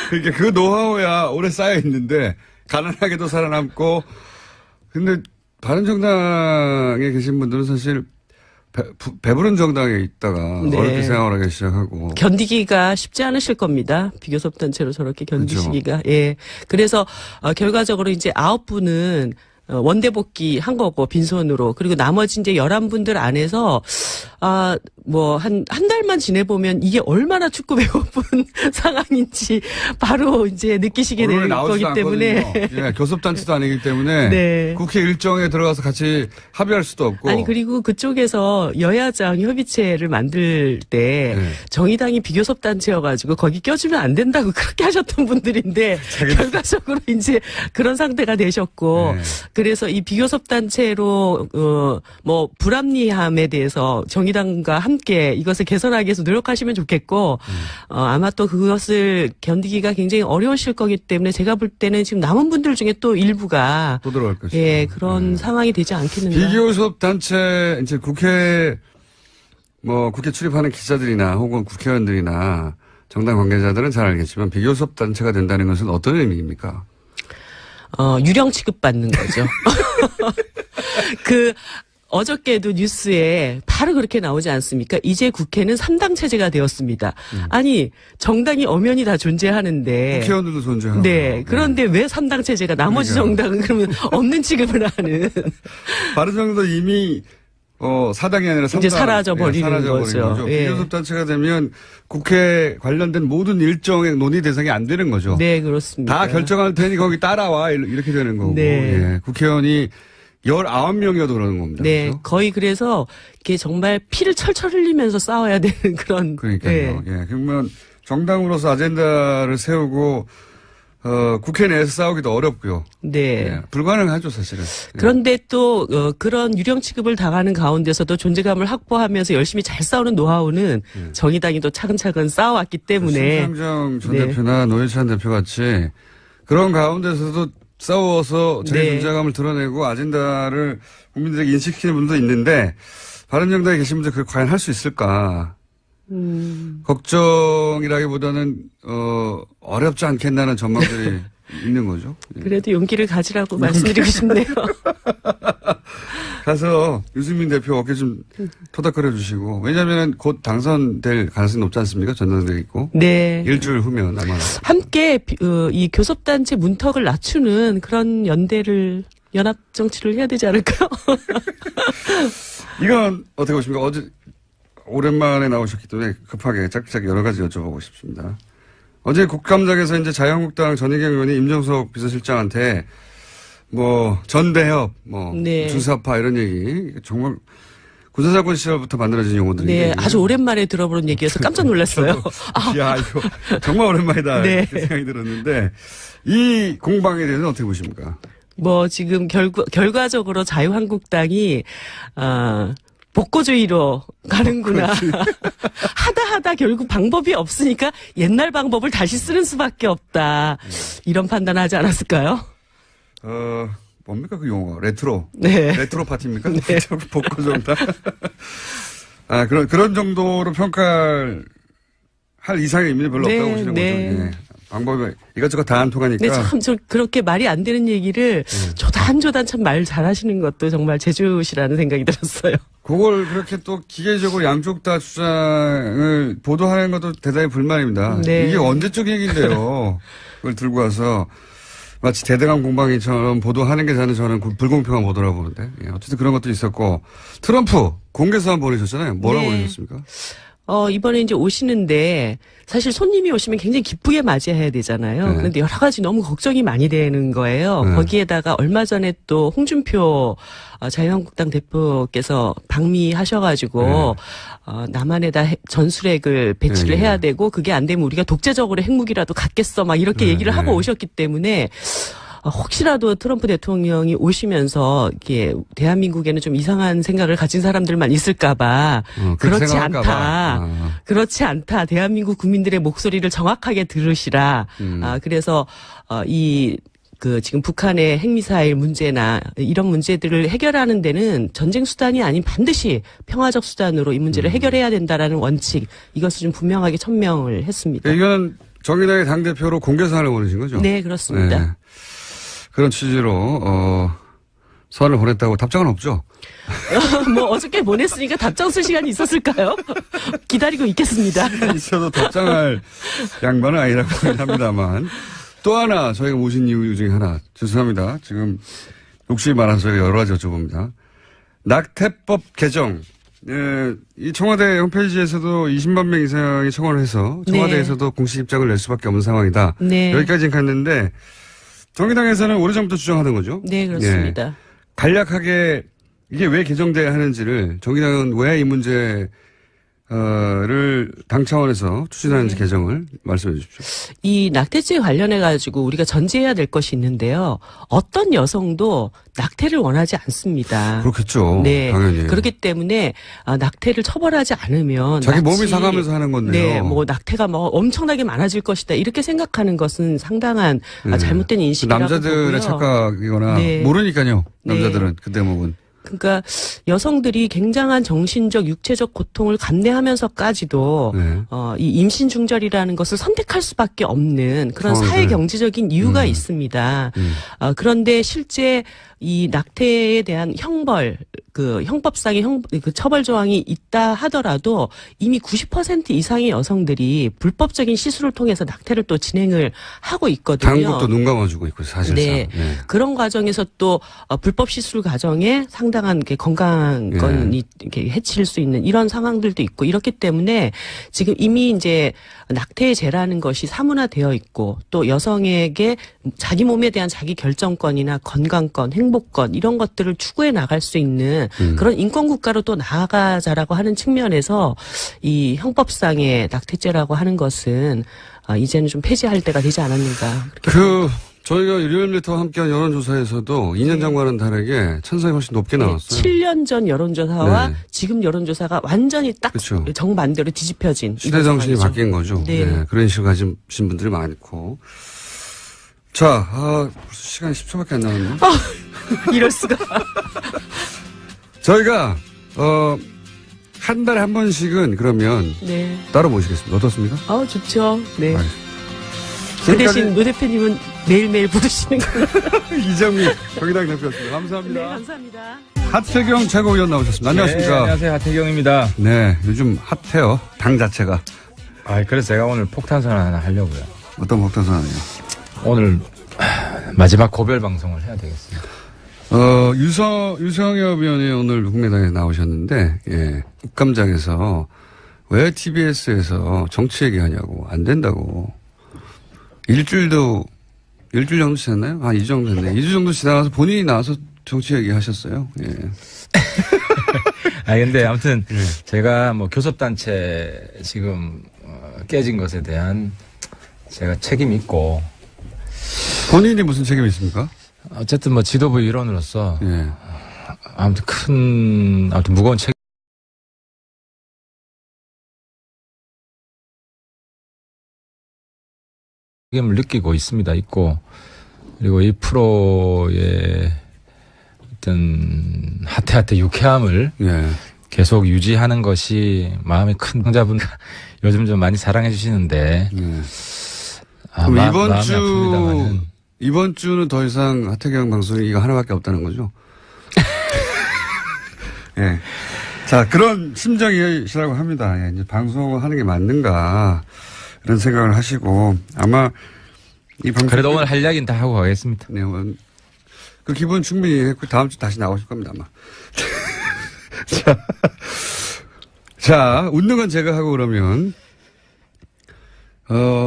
그러니까 그 노하우야 오래 쌓여 있는데 가난하게도 살아남고, 근데 바른정당에 계신 분들은 사실 배부른 정당에 있다가 어렵게 생활하기 시작하고. 견디기가 쉽지 않으실 겁니다. 비교섭 단체로 저렇게 견디시기가. 그렇죠. 예. 그래서 결과적으로 이제 9분은 원대 복귀한 거고, 빈손으로. 그리고 나머지 이제 11분들 안에서 한 달만 지내보면 이게 얼마나 축구 배고픈 상황인지 바로 이제 느끼시게 될 거기 때문에. 예, 교섭단체도 아니기 때문에. 네. 국회 일정에 들어가서 같이 합의할 수도 없고. 아니, 그리고 그쪽에서 여야장 협의체를 만들 때 정의당이 비교섭 단체여가지고 거기 껴주면 안 된다고 그렇게 하셨던 분들인데 결과적으로 이제 그런 상태가 되셨고. 그래서 이 비교섭 단체로 불합리함에 대해서 정의당과 함께 이것을 개선하기 위해서 노력하시면 좋겠고, 아마 또 그것을 견디기가 굉장히 어려우실 거기 때문에 제가 볼 때는 지금 남은 분들 중에 또 일부가 또 들어갈 것이다. 예, 그런 상황이 되지 않겠는가. 비교섭 단체, 이제 국회 출입하는 기자들이나 혹은 국회의원들이나 정당 관계자들은 잘 알겠지만, 비교섭 단체가 된다는 것은 어떤 의미입니까? 유령 취급받는 거죠. 어저께도 뉴스에 바로 그렇게 나오지 않습니까? 이제 국회는 3당 체제가 되었습니다. 아니, 정당이 엄연히 다 존재하는데. 국회의원들도 존재하고. 네. 그런데 왜 3당 체제가 나머지 정당은 그러면 없는 취급을 하는. 바른정당도 이미 4당이 아니라 3당. 이제 사라져버리는 거죠. 예. 비교섭 단체가 되면 국회 관련된 모든 일정의 논의 대상이 안 되는 거죠. 네, 그렇습니다. 다 결정할 테니 거기 따라와. 이렇게 되는 거고. 네. 예. 국회의원이 19명이어도 그러는 겁니다. 네. 그렇죠? 거의 그래서 이게 정말 피를 철철 흘리면서 싸워야 되는 그런. 그러니까요. 예. 그러면 정당으로서 아젠다를 세우고 국회 내에서 싸우기도 어렵고요. 네. 예. 불가능하죠, 사실은. 예. 그런데 또 그런 유령 취급을 당하는 가운데서도 존재감을 확보하면서 열심히 잘 싸우는 노하우는 정의당이 또 차근차근 쌓아왔기 때문에. 심상정 전 대표나 노회찬 대표 같이 그런 가운데서도 싸워서 자기 존재감을 드러내고 아젠다를 국민들에게 인식시키는 분도 있는데, 바른정당에 계신 분들 그걸 과연 할 수 있을까? 걱정이라기보다는 어렵지 않겠나는 전망들이 있는 거죠. 예. 그래도 용기를 가지라고 말씀드리고 싶네요. 가서 유승민 대표 어깨 좀 토닥거려 주시고, 왜냐하면 곧 당선될 가능성이 높지 않습니까? 전당대회 있고. 네. 일주일 후면 아마. 함께 이 교섭단체 문턱을 낮추는 그런 연합 정치를 해야 되지 않을까요? 이건 어떻게 보십니까? 어제 오랜만에 나오셨기 때문에 급하게 짝짝 여러 가지 여쭤보고 싶습니다. 어제 국감장에서 이제 자유한국당 전희경 의원이 임종석 비서실장한테 뭐 전대협, 뭐 네. 주사파 이런 얘기, 정말 군사정권 시절부터 만들어진 용어들이. 네, 아주 오랜만에 들어보는 얘기여서 깜짝 놀랐어요. 야, 이거 정말 오랜만이다. 네. 이렇게 생각이 들었는데 이 공방에 대해서는 어떻게 보십니까? 뭐 지금 결과적으로 자유한국당이 복고주의로 가는구나. 하다 결국 방법이 없으니까 옛날 방법을 다시 쓰는 수밖에 없다. 이런 판단하지 않았을까요? 뭡니까 그 용어? 레트로. 네. 레트로 파티입니까? 네. 복고정당. 그런 정도로 평가할 이상의 의미는 별로 네, 없다고 보시는 네. 거죠. 네. 방법이 이것저것 다 안 통하니까. 근데 참 그렇게 말이 안 되는 얘기를 조단조단 참 말 잘하시는 것도 정말 제주시라는 생각이 들었어요. 그걸 그렇게 또 기계적으로 양쪽 다 주장을 보도하는 것도 대단히 불만입니다. 네. 이게 언제적 얘기인데요. 그걸 들고 와서 마치 대등한 공방이처럼 보도하는 게 저는 불공평한 보도라고 보는데. 예, 어쨌든 그런 것도 있었고. 트럼프 공개서한 보내셨잖아요. 뭐라고 네. 보내셨습니까? 이번에 이제 오시는데 사실 손님이 오시면 굉장히 기쁘게 맞이해야 되잖아요. 네. 그런데 여러 가지 너무 걱정이 많이 되는 거예요. 네. 거기에다가 얼마 전에 또 홍준표 자유한국당 대표께서 방미하셔가지고 남한에다 전술핵을 배치를 네. 해야 되고 그게 안 되면 우리가 독재적으로 핵무기라도 갖겠어 막 이렇게 네. 얘기를 하고 오셨기 때문에 혹시라도 트럼프 대통령이 오시면서 이게 대한민국에는 좀 이상한 생각을 가진 사람들만 있을까봐 그렇게 그렇지 않다. 생각할까 봐. 그렇지 않다. 대한민국 국민들의 목소리를 정확하게 들으시라. 그래서 지금 북한의 핵미사일 문제나 이런 문제들을 해결하는 데는 전쟁 수단이 아닌 반드시 평화적 수단으로 이 문제를 해결해야 된다라는 원칙 이것을 좀 분명하게 천명을 했습니다. 이거는 정의당의 당대표로 공개서한을 보내신 거죠? 네, 그렇습니다. 네. 그런 취지로 서한을 보냈다고 답장은 없죠? 뭐 어저께 보냈으니까 답장 쓸 시간이 있었을까요? 기다리고 있겠습니다. 있어도 답장할 양반은 아니라고 합니다만. 또 하나 저희가 모신 이유 중에 하나. 죄송합니다. 지금 욕심이 많아서 여러 가지 여쭤봅니다. 낙태법 개정. 이 청와대 홈페이지에서도 20만 명 이상이 청원을 해서 청와대에서도 공식 입장을 낼 수밖에 없는 상황이다. 네. 여기까지는 갔는데 정의당에서는 오래전부터 주장하던 거죠. 네, 그렇습니다. 예. 간략하게 이게 왜 개정돼야 하는지를 정의당은 왜 이 문제를 당 차원에서 추진하는지 개정을 말씀해 주십시오. 이 낙태죄 관련해 가지고 우리가 전제해야 될 것이 있는데요. 어떤 여성도 낙태를 원하지 않습니다. 그렇겠죠. 네. 당연히. 그렇기 때문에 낙태를 처벌하지 않으면 자기 몸이 마치 상하면서 하는 건데요. 네, 뭐 낙태가 뭐 엄청나게 많아질 것이다 이렇게 생각하는 것은 상당한 잘못된 인식이라고 남자들의 보고요. 착각이거나 네. 모르니까요. 남자들은 네. 그 대목은. 그러니까 여성들이 굉장한 정신적, 육체적 고통을 감내하면서까지도 네. 이 임신 중절이라는 것을 선택할 수밖에 없는 그런 상황들. 사회 경제적인 이유가 있습니다. 그런데 실제 이 낙태에 대한 형벌, 형법상의 처벌 조항이 있다 하더라도 이미 90% 이상의 여성들이 불법적인 시술을 통해서 낙태를 또 진행을 하고 있거든요. 당국도 눈 감아주고 있고 사실상. 네. 네. 그런 과정에서 또 불법 시술 과정에 상당한 건강권이 이렇게 해칠 수 있는 이런 상황들도 있고 이렇기 때문에 지금 이미 이제 낙태의 죄라는 것이 사문화되어 있고 또 여성에게 자기 몸에 대한 자기 결정권이나 건강권, 행복권 이런 것들을 추구해 나갈 수 있는 그런 인권 국가로 또 나아가자라고 하는 측면에서 이 형법상의 낙태죄라고 하는 것은 이제는 좀 폐지할 때가 되지 않았는가. 저희가 일요일부터 함께한 여론조사에서도 2년 전과는 다르게 찬성이 훨씬 높게 나왔어요. 7년 전 여론조사와 네. 지금 여론조사가 완전히 딱 그렇죠. 정반대로 뒤집혀진 시대 정신이 바뀐 거죠. 네. 네, 그런 인식을 가진 분들이 많고. 자, 벌써 시간이 10초밖에 안 남았네요. 이럴 수가. 저희가 한 달에 한 번씩은 그러면 네. 따로 모시겠습니다. 어떻습니까? 좋죠. 네. 알겠습니다. 그 대신 노 대표님은 매일매일 부르시는 걸로. 이정미 정의당 대표였습니다. 감사합니다. 네, 감사합니다. 하태경 최고위원 나오셨습니다. 안녕하십니까? 네, 안녕하세요. 하태경입니다. 네, 요즘 핫해요. 당 자체가. 그래서 제가 오늘 폭탄선 하나 하려고요. 어떤 폭탄선이요? 오늘 마지막 고별 방송을 해야 되겠습니다. 유성엽 의원이 오늘 국민당에 나오셨는데, 예, 국감장에서 왜 TBS에서 정치 얘기하냐고, 안 된다고. 일주일 정도 지났나요? 이 정도 됐네. 2주 정도 지나가서 본인이 나와서 정치 얘기 하셨어요. 예. 근데 아무튼 제가 뭐 교섭단체 지금 깨진 것에 대한 제가 책임이 있고. 본인이 무슨 책임이 있습니까? 어쨌든 뭐 지도부 일원으로서 예. 아무튼 무거운 책임을 느끼고 있고, 그리고 이 프로의 어떤 하태하태 유쾌함을 예. 계속 유지하는 것이 마음이 큰 청자분 요즘 좀 많이 사랑해 주시는데. 예. 그럼 이번 마음이 아픕니다만은. 이번 주는 더 이상 하태경 방송이 이거 하나밖에 없다는 거죠? 예. 자, 그런 심정이시라고 합니다. 예, 이제 방송을 하는 게 맞는가, 이런 생각을 하시고, 아마 이 방송. 그래도 오늘 할 이야기는 다 하고 가겠습니다. 네, 그 기분 충분히 했고, 다음 주 다시 나오실 겁니다, 아마. 자, 웃는 건 제가 하고 그러면,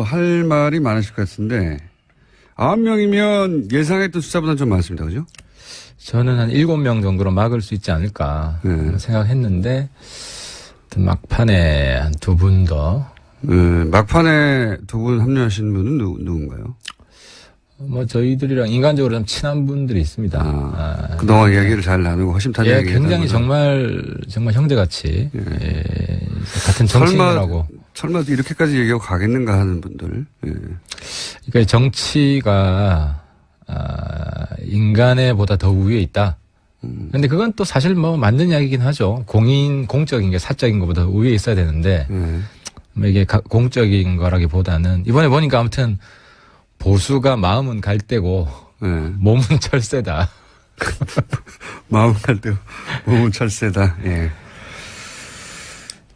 할 말이 많으실 것 같은데, 9명이면 예상했던 숫자보다는 좀 많습니다. 그죠? 저는 한 7명 정도로 막을 수 있지 않을까 생각했는데, 막판에 한 2분 더. 막판에 2분 합류하신 분은 누군가요? 뭐 저희들이랑 인간적으로 좀 친한 분들이 있습니다. 그동안 이야기를 잘 나누고 허심탄회 예, 굉장히 정말 형제같이 예, 같은 정치인이라고. 설마 이렇게까지 얘기하고 가겠는가 하는 분들. 예. 그러니까 정치가 인간에 보다 더 위에 있다. 근데 그건 또 사실 뭐 맞는 이야기긴 하죠. 공적인 게 사적인 것보다 위에 있어야 되는데 이게 공적인 거라기보다는 이번에 보니까 아무튼 보수가 마음은 갈대고 몸은 철새다. 마음은 갈대고 몸은 철새다. 예.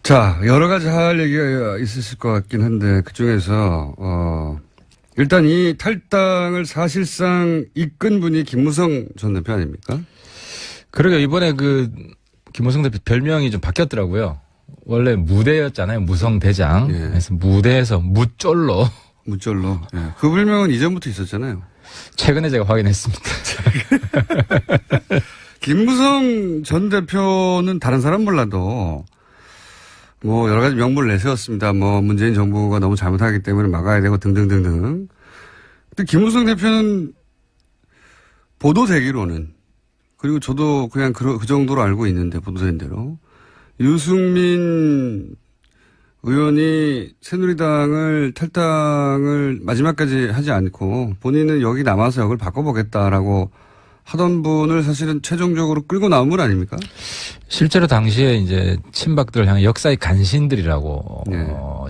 자, 여러 가지 할 얘기가 있으실 것 같긴 한데 그중에서 일단 이 탈당을 사실상 이끈 분이 김무성 전 대표 아닙니까? 그러게요. 이번에 김무성 대표 별명이 좀 바뀌었더라고요. 원래 무대였잖아요. 무성대장. 예. 그래서 무대에서 무쫄로. 무쫄로. 예. 그 별명은 이전부터 있었잖아요. 최근에 제가 확인했습니다. 김무성 전 대표는 다른 사람 몰라도 뭐 여러 가지 명분을 내세웠습니다. 뭐 문재인 정부가 너무 잘못하기 때문에 막아야 되고 등등등등. 근데 김무성 대표는 보도되기로는, 그리고 저도 그냥 그 정도로 알고 있는데 보도된 대로 유승민 의원이 새누리당을 탈당을 마지막까지 하지 않고 본인은 여기 남아서 역을 바꿔보겠다라고 하던 분을 사실은 최종적으로 끌고 나온 분 아닙니까? 실제로 당시에 이제 친박들을 향해 역사의 간신들이라고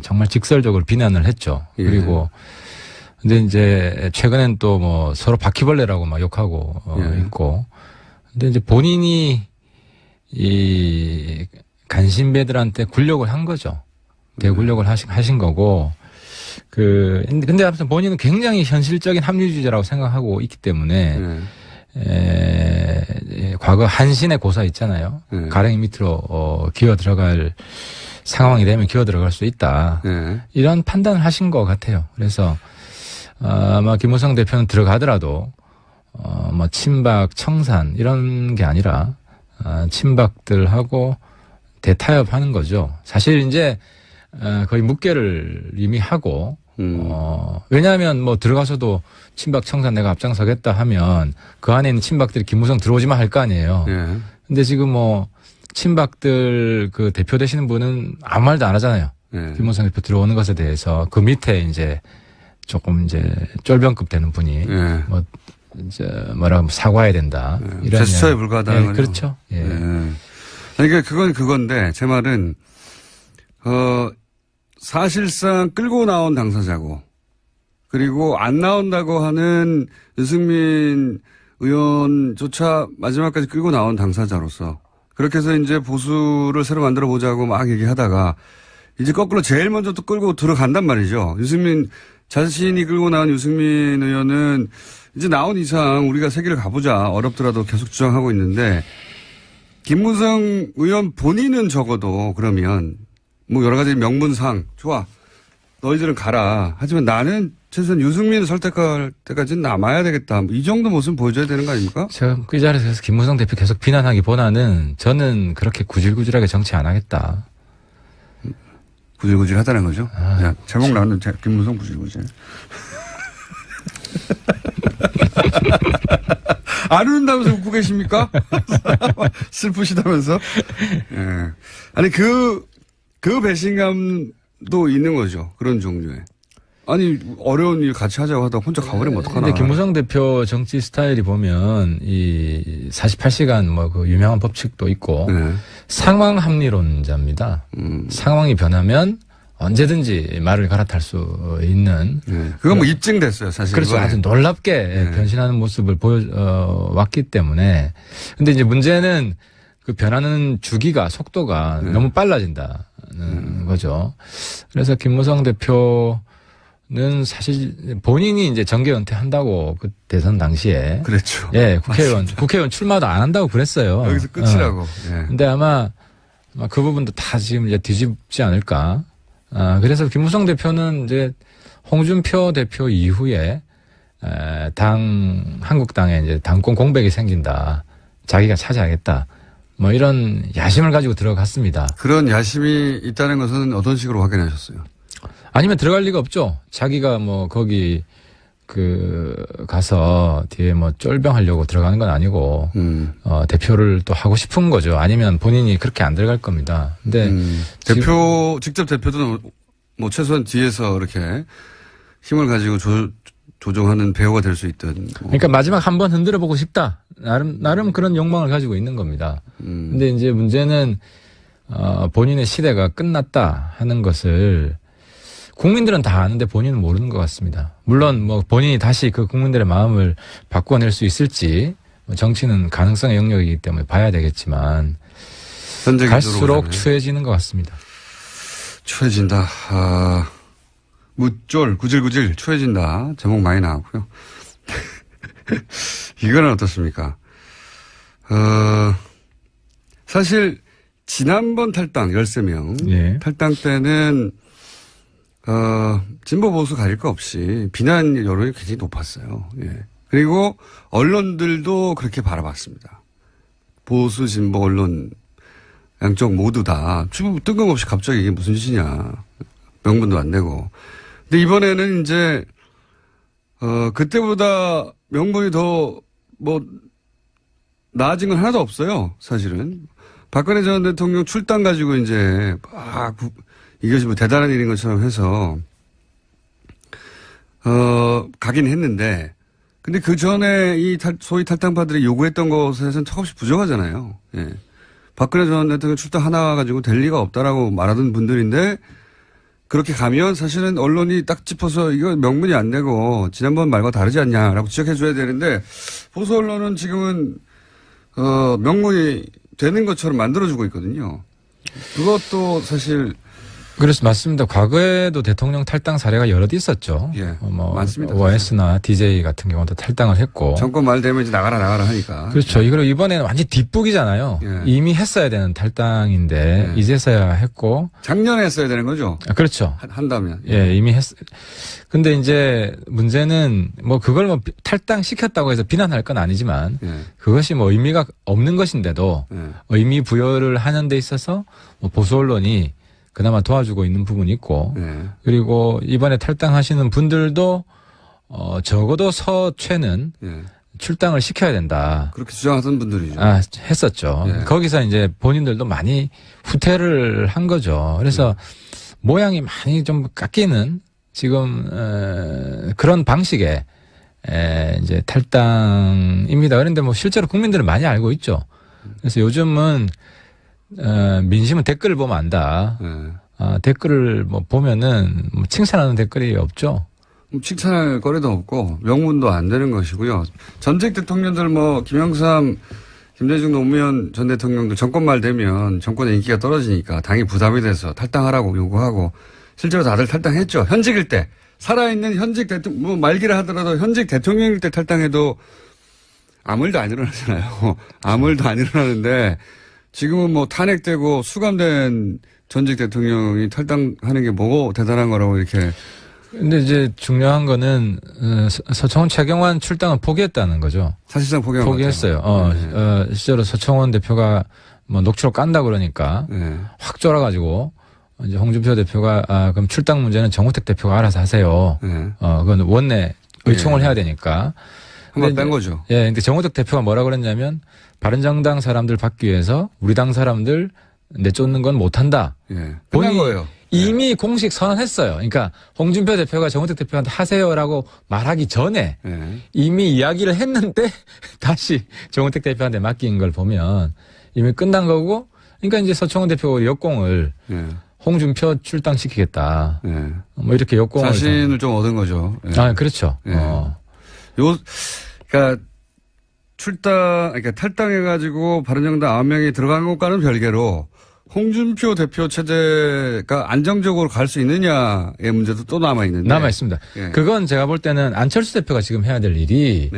정말 직설적으로 비난을 했죠. 예. 그리고 근데 이제 최근엔 또 뭐 서로 바퀴벌레라고 막 욕하고 있고. 근데 이제 본인이 이 간신배들한테 굴욕을 한 거죠. 대굴욕을 하신 거고. 근데 아무튼 본인은 굉장히 현실적인 합리주의자라고 생각하고 있기 때문에 과거 한신의 고사 있잖아요. 가랭이 밑으로 기어 들어갈 상황이 되면 기어 들어갈 수 있다. 이런 판단을 하신 것 같아요. 그래서 아마 김무성 대표는 들어가더라도 뭐 친박 청산 이런 게 아니라 친박들하고 대타협하는 거죠. 사실 이제 거의 묵계를 이미 하고 왜냐하면 뭐 들어가서도 친박 청산 내가 앞장서겠다 하면 그 안에 있는 친박들이 김무성 들어오지만 할 거 아니에요. 근데 지금 뭐 친박들 그 대표 되시는 분은 아무 말도 안 하잖아요. 김무성 대표 들어오는 것에 대해서 그 밑에 이제 조금 이제 쫄병급 되는 분이 뭐 이제 뭐라고 사과해야 된다. 이런 제스처에 불과하다는 거죠. 그렇죠. 그러니까 그건 그건데 제 말은 사실상 끌고 나온 당사자고 그리고 안 나온다고 하는 유승민 의원조차 마지막까지 끌고 나온 당사자로서 그렇게 해서 이제 보수를 새로 만들어 보자고 막 얘기하다가 이제 거꾸로 제일 먼저 또 끌고 들어간단 말이죠. 유승민 자신이 끌고 나온 유승민 의원은 이제 나온 이상 우리가 세계를 가보자 어렵더라도 계속 주장하고 있는데 김무성 의원 본인은 적어도 그러면 뭐 여러 가지 명분상 좋아 너희들은 가라. 하지만 나는 최소한 유승민을 설득할 때까지는 남아야 되겠다. 이 정도 모습 보여줘야 되는 거 아닙니까? 제가 그 자리에서 김무성 대표 계속 비난하기보다는 저는 그렇게 구질구질하게 정치 안 하겠다. 구질구질 하다는 거죠? 야, 제목 나오는 김무성 구질구질. 안 웃는다면서 웃고 계십니까? 슬프시다면서? 예. 아니, 그 배신감도 있는 거죠. 그런 종류의. 아니, 어려운 일 같이 하자고 하다가 혼자 가버리면 어떡하나. 근데 김무성 대표 정치 스타일이 보면 이 48시간 뭐 그 유명한 법칙도 있고 네. 상황 합리론자입니다. 상황이 변하면 언제든지 말을 갈아탈 수 있는. 네. 그건 뭐 입증됐어요, 사실. 그렇죠. 이번에. 아주 놀랍게 네. 변신하는 모습을 왔기 때문에. 근데 이제 문제는 그 변하는 주기가 속도가 네. 너무 빨라진다는 거죠. 그래서 김무성 대표는 사실 본인이 이제 정계 은퇴한다고 그 대선 당시에. 그랬죠. 예, 국회의원 출마도 안 한다고 그랬어요. 여기서 끝이라고. 예. 근데 아마 그 부분도 다 지금 이제 뒤집지 않을까. 그래서 김무성 대표는 이제 홍준표 대표 이후에 한국당에 이제 당권 공백이 생긴다. 자기가 차지하겠다. 뭐 이런 야심을 가지고 들어갔습니다. 그런 야심이 있다는 것은 어떤 식으로 확인하셨어요? 아니면 들어갈 리가 없죠. 자기가 뭐 거기 가서 뒤에 뭐 쫄병하려고 들어가는 건 아니고, 대표를 또 하고 싶은 거죠. 아니면 본인이 그렇게 안 들어갈 겁니다. 근데. 직접 대표도 뭐 최소한 뒤에서 이렇게 힘을 가지고 조종하는 배우가 될 수 있던. 그러니까 마지막 한번 흔들어 보고 싶다. 나름 그런 욕망을 가지고 있는 겁니다. 근데 이제 문제는, 본인의 시대가 끝났다 하는 것을 국민들은 다 아는데 본인은 모르는 것 같습니다. 물론 뭐 본인이 다시 그 국민들의 마음을 바꿔낼 수 있을지 정치는 가능성의 영역이기 때문에 봐야 되겠지만 갈수록 추해지는 것 같습니다. 추해진다. 무쫄 구질구질 추해진다. 제목 많이 나왔고요. 이거는 어떻습니까? 사실 지난번 탈당 13명 예. 탈당 때는 진보 보수 가릴 거 없이 비난 여론이 굉장히 높았어요. 예. 그리고 언론들도 그렇게 바라봤습니다. 보수, 진보, 언론 양쪽 모두 다 뜬금없이 갑자기 이게 무슨 짓이냐. 명분도 안 되고. 근데 이번에는 이제 그때보다 명분이 더 나아진 건 하나도 없어요. 사실은. 박근혜 전 대통령 출당 가지고 이제 이것이 뭐 대단한 일인 것처럼 해서, 가긴 했는데, 근데 그 전에 소위 탈당파들이 요구했던 것에서는 턱없이 부정하잖아요. 예. 박근혜 전 대통령 출당 하나 가지고 될 리가 없다라고 말하던 분들인데, 그렇게 가면 사실은 언론이 딱 짚어서 이거 명분이 안 되고, 지난번 말과 다르지 않냐라고 지적해줘야 되는데, 보수 언론은 지금은, 명분이 되는 것처럼 만들어주고 있거든요. 그것도 사실, 그래서 맞습니다. 과거에도 대통령 탈당 사례가 여럿 있었죠. 예, 뭐 많습니다. OS나 DJ 같은 경우도 탈당을 했고. 정권 말 되면 이제 나가라 하니까. 그렇죠. 이걸 이번에는 완전 뒷북이잖아요. 예. 이미 했어야 되는 탈당인데 이제서야 했고. 작년에 했어야 되는 거죠. 그렇죠. 한다면. 예, 이미 근데 이제 문제는 뭐 그걸 뭐 탈당 시켰다고 해서 비난할 건 아니지만 그것이 뭐 의미가 없는 것인데도 의미 부여를 하는 데 있어서 뭐 보수 언론이 그나마 도와주고 있는 부분이 있고, 그리고 이번에 탈당하시는 분들도, 적어도 서최는 출당을 시켜야 된다. 그렇게 주장하던 분들이죠. 했었죠. 거기서 이제 본인들도 많이 후퇴를 한 거죠. 그래서 모양이 많이 좀 깎이는 지금, 그런 방식의, 이제 탈당입니다. 그런데 뭐 실제로 국민들은 많이 알고 있죠. 그래서 요즘은 민심은 댓글을 보면 안다. 댓글을 뭐 보면은 뭐 칭찬하는 댓글이 없죠. 칭찬할 거리도 없고 명분도 안 되는 것이고요. 전직 대통령들 뭐 김영삼, 김대중 노무현 전 대통령도 정권 말 되면 정권의 인기가 떨어지니까 당이 부담이 돼서 탈당하라고 요구하고 실제로 다들 탈당했죠. 현직일 때 살아있는 현직 대통령 뭐 말기를 하더라도 현직 대통령일 때 탈당해도 아무 일도 안 일어나잖아요. 아무 일도 안 일어나는데 지금은 뭐 탄핵되고 수감된 전직 대통령이 탈당하는 게 뭐고 대단한 거라고 이렇게. 근데 이제 중요한 거는 서청원 최경환 출당을 포기했다는 거죠. 사실상 포기했어요. 실제로 서청원 대표가 뭐 녹취록 깐다 그러니까 확 쫄아가지고 이제 홍준표 대표가 그럼 출당 문제는 정우택 대표가 알아서 하세요. 그건 원내 의총을 해야 되니까. 한번 뺀 거죠. 예, 근데 정우택 대표가 뭐라 그랬냐면 바른정당 사람들 받기 위해서 우리 당 사람들 내쫓는 건 못한다. 끝난 거예요. 이미 공식 선언했어요. 그러니까 홍준표 대표가 정우택 대표한테 하세요라고 말하기 전에 이미 이야기를 했는데 다시 정우택 대표한테 맡긴 걸 보면 이미 끝난 거고, 그러니까 이제 서청원 대표 역공을 홍준표 출당시키겠다. 뭐 이렇게 역공을 자신을 좀 얻은 거죠. 그렇죠. 그러니까 그러니까 탈당해가지고 바른정당 9명이 들어간 것과는 별개로 홍준표 대표 체제가 안정적으로 갈 수 있느냐의 문제도 또 남아있는데. 남아있습니다. 그건 제가 볼 때는 안철수 대표가 지금 해야 될 일이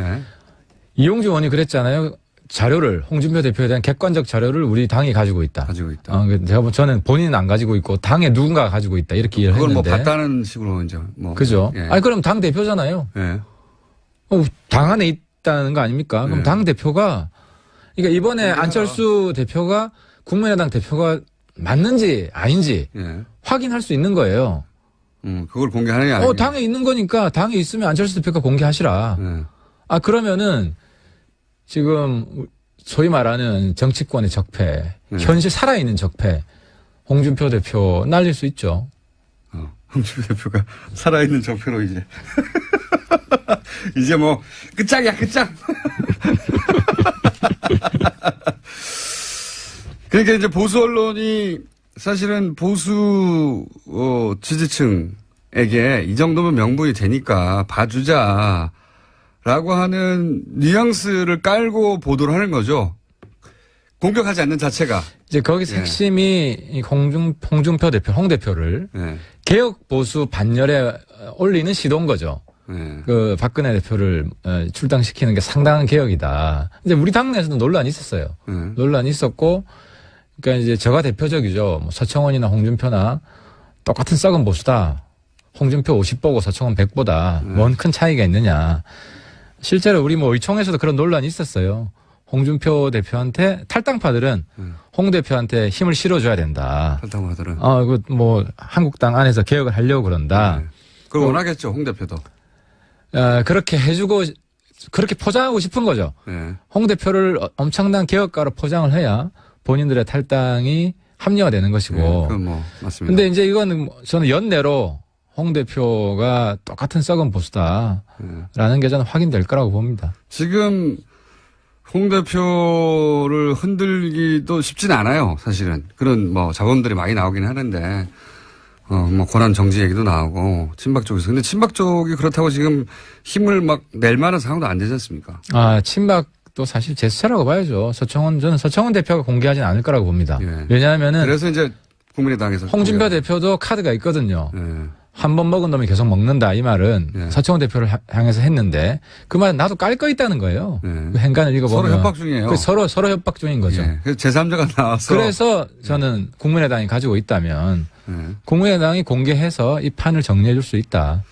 이용주 의원이 그랬잖아요. 자료를, 홍준표 대표에 대한 객관적 자료를 우리 당이 가지고 있다. 저는 본인은 안 가지고 있고 당에 누군가가 가지고 있다. 이렇게 이해를 그걸 했는데. 뭐 봤다는 식으로 이제 뭐. 그죠. 그럼 당 대표잖아요. 당 안에 있다는 거 아닙니까? 그럼 당 대표가, 그러니까 이번에 안철수 대표가 국민의당 대표가 맞는지 아닌지 확인할 수 있는 거예요. 그걸 공개하느냐. 당에 있는 거니까 당에 있으면 안철수 대표가 공개하시라. 그러면은 지금 소위 말하는 정치권의 적폐, 현실 살아있는 적폐, 홍준표 대표 날릴 수 있죠. 홍준표 대표가 살아있는 적폐로 이제. 이제 뭐 끝장이야, 끝장. 그러니까 이제 보수 언론이 사실은 보수 지지층에게 이 정도면 명분이 되니까 봐주자라고 하는 뉘앙스를 깔고 보도를 하는 거죠. 공격하지 않는 자체가. 이제 거기서 핵심이 홍준표 대표, 홍 대표를 개혁 보수 반열에 올리는 시도인 거죠. 그 박근혜 대표를 출당시키는 게 상당한 개혁이다. 이제 우리 당내에서도 논란이 있었어요. 논란이 있었고, 그러니까 이제 저가 대표적이죠. 뭐 서청원이나 홍준표나 똑같은 썩은 보수다. 홍준표 50보고 서청원 100보다 뭔 큰 차이가 있느냐. 실제로 우리 뭐 의총에서도 그런 논란이 있었어요. 홍준표 대표한테 탈당파들은 홍 대표한테 힘을 실어줘야 된다. 탈당파들은. 뭐 한국당 안에서 개혁을 하려고 그런다. 그걸 원하겠죠, 홍 대표도. 그렇게 해주고 그렇게 포장하고 싶은 거죠. 홍 대표를 엄청난 개혁가로 포장을 해야 본인들의 탈당이 합리화되는 것이고. 그건 뭐 맞습니다. 근데 이제 이거는 저는 연내로 홍 대표가 똑같은 썩은 보수다라는 게 저는 확인될 거라고 봅니다. 지금 홍 대표를 흔들기도 쉽진 않아요, 사실은. 그런 뭐 자본들이 많이 나오긴 하는데, 뭐 권한 정지 얘기도 나오고 친박 쪽에서. 근데 친박 쪽이 그렇다고 지금 힘을 막 낼 만한 상황도 안 되지 않습니까? 친박도 사실 제스처라고 봐야죠. 저는 서청원 대표가 공개하진 않을 거라고 봅니다. 왜냐하면은. 그래서 이제 국민의당에서. 홍준표 대표도 카드가 있거든요. 한 번 먹은 놈이 계속 먹는다 이 말은 서청원 대표를 향해서 했는데 그 말은 나도 깔 거 있다는 거예요. 그 행간을 읽어보면. 서로 협박 중이에요. 서로 협박 중인 거죠. 그래서 제3자가 나와서. 그래서 저는 국민의당이 가지고 있다면 국민의당이 공개해서 이 판을 정리해 줄 수 있다.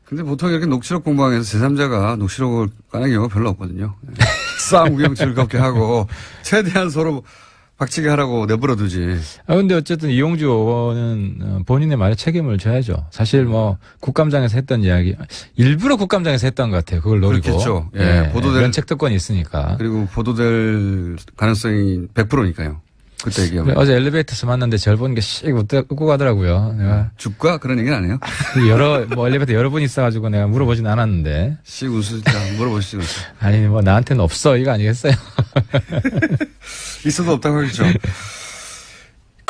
근데 보통 이렇게 녹취록 공방에서 제3자가 녹취록을 까는 경우가 별로 없거든요. 싸움 구경 즐겁게 하고 최대한 서로 박치게 하라고 내버려 두지. 근데 어쨌든 이용주 의원은 본인의 말에 책임을 져야죠. 사실 뭐 국감장에서 했던 이야기, 일부러 국감장에서 했던 것 같아요. 그걸 노리고. 그렇겠죠. 보도될. 면책 특권이 있으니까. 그리고 보도될 가능성이 100%니까요. 그때 얘기하면. 어제 엘리베이터에서 만났는데 절 보는 게 씩 웃고 가더라고요. 내가. 죽가? 그런 얘기는 안 해요? 엘리베이터 여러 분 있어가지고 내가 물어보진 않았는데. 씩 웃으니까 물어보시죠. 아니, 나한테는 없어. 이거 아니겠어요? 있어도 없다고 하겠죠.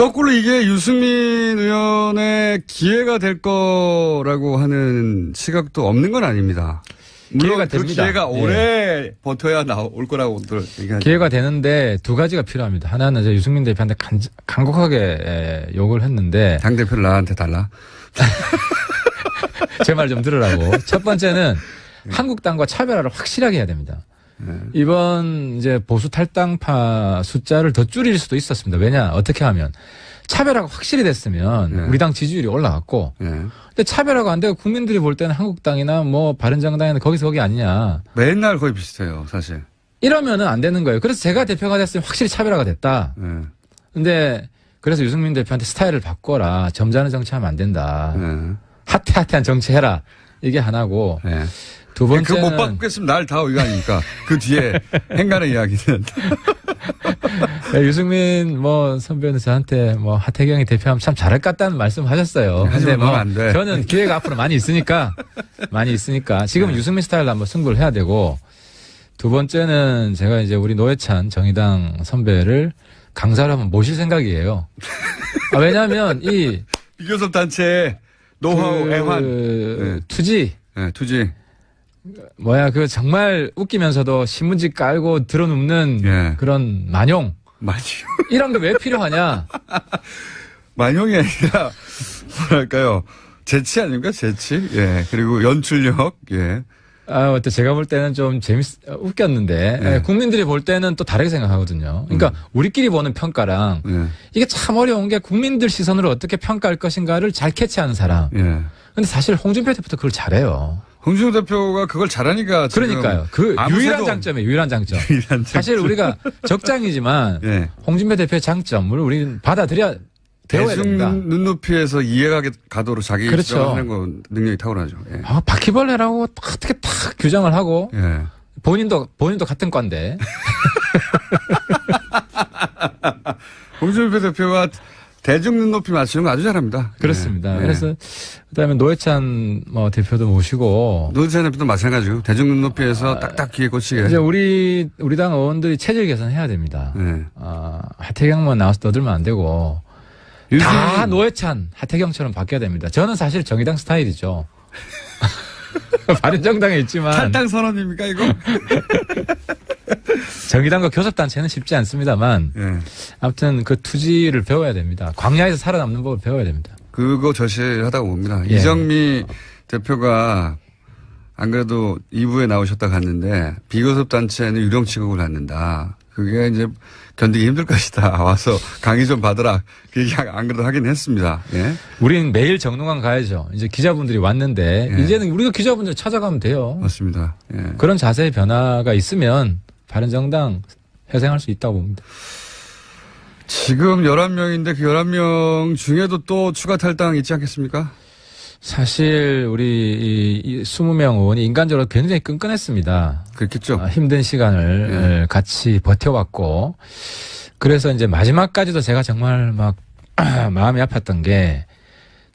거꾸로 이게 유승민 의원의 기회가 될 거라고 하는 시각도 없는 건 아닙니다. 물론 기회가 그 됩니다. 기회가 오래 버텨야 올 거라고들 얘기하죠. 기회가 되는데 두 가지가 필요합니다. 하나는 이제 유승민 대표한테 간곡하게 욕을 했는데 당대표를 나한테 달라. 제 말 좀 들으라고. 첫 번째는 한국당과 차별화를 확실하게 해야 됩니다. 이번 이제 보수 탈당파 숫자를 더 줄일 수도 있었습니다. 왜냐? 어떻게 하면 차별화가 확실히 됐으면 우리 당 지지율이 올라갔고 근데 차별화가 안 되고 국민들이 볼 때는 한국당이나 뭐 바른정당이나 거기서 거기 아니냐. 맨날 거의 비슷해요, 사실. 이러면은 안 되는 거예요. 그래서 제가 대표가 됐으면 확실히 차별화가 됐다. 근데 그래서 유승민 대표한테 스타일을 바꿔라. 점잖은 정치하면 안 된다. 핫한 정치해라. 이게 하나고. 두 번째는 그거 못 바꾸겠으면 날 다 의견이니까 그 뒤에 행간의 이야기는. 유승민 선배는 저한테 하태경이 대표하면 참 잘할 것 같다는 말씀하셨어요. 근데 안 돼. 저는 기회가 앞으로 많이 있으니까 지금 유승민 스타일로 한번 승부를 해야 되고 두 번째는 제가 이제 우리 노회찬 정의당 선배를 강사로 한번 모실 생각이에요. 왜냐하면 이 비교섭 단체 노하우 애환 투지. 투지. 정말 웃기면서도 신문지 깔고 들어눕는 그런 만용. 이런 게 왜 필요하냐? 만용이 아니라, 뭐랄까요. 재치 아닙니까? 재치? 그리고 연출력, 제가 볼 때는 좀 웃겼는데, 국민들이 볼 때는 또 다르게 생각하거든요. 그러니까, 우리끼리 보는 평가랑, 이게 참 어려운 게 국민들 시선으로 어떻게 평가할 것인가를 잘 캐치하는 사람. 근데 사실 홍준표 대표도 그걸 잘해요. 홍준표 대표가 그걸 잘하니까. 그러니까요. 그 유일한 장점이에요. 유일한 장점. 사실 우리가 적장이지만 홍준표 대표의 장점을 우리는 받아들여야 배워야 됩니다. 대중 눈높이에서 이해가 가도록 자기 그렇죠. 하는 거 능력이 탁월하죠. 바퀴벌레라고 어떻게 탁 규정을 하고 본인도 같은 과인데. 홍준표 대표가 대중 눈높이 맞추는 거 아주 잘합니다. 그렇습니다. 그래서 그다음에 노회찬 대표도 모시고 노회찬 대표도 마찬가지고 대중 눈높이에서 딱딱 귀에 꽂히게. 이제 우리 당 의원들이 체질 개선해야 됩니다. 하태경만 나와서 떠들면 안 되고 다 노회찬, 하태경처럼 바뀌어야 됩니다. 저는 사실 정의당 스타일이죠. 바른정당에 있지만 탈당 선언입니까 이거? 정의당과 교섭단체는 쉽지 않습니다만 아무튼 그 투지를 배워야 됩니다. 광야에서 살아남는 법을 배워야 됩니다. 그거 절실하다고 봅니다. 이정미 대표가 안 그래도 2부에 나오셨다 갔는데 비교섭단체는 유령 취급을 갖는다. 그게 이제 견디기 힘들 것이다. 와서 강의 좀 받으라. 그 얘기 안 그래도 하긴 했습니다. 우린 매일 정동강 가야죠. 이제 기자분들이 왔는데 이제는 우리가 기자분들 찾아가면 돼요. 맞습니다. 그런 자세의 변화가 있으면 바른정당 회생할 수 있다고 봅니다. 지금 11명인데 그 11명 중에도 또 추가 탈당 있지 않겠습니까? 사실 우리 이 20명 의원이 인간적으로 굉장히 끈끈했습니다. 그렇겠죠. 힘든 시간을 같이 버텨왔고 그래서 이제 마지막까지도 제가 정말 마음이 아팠던 게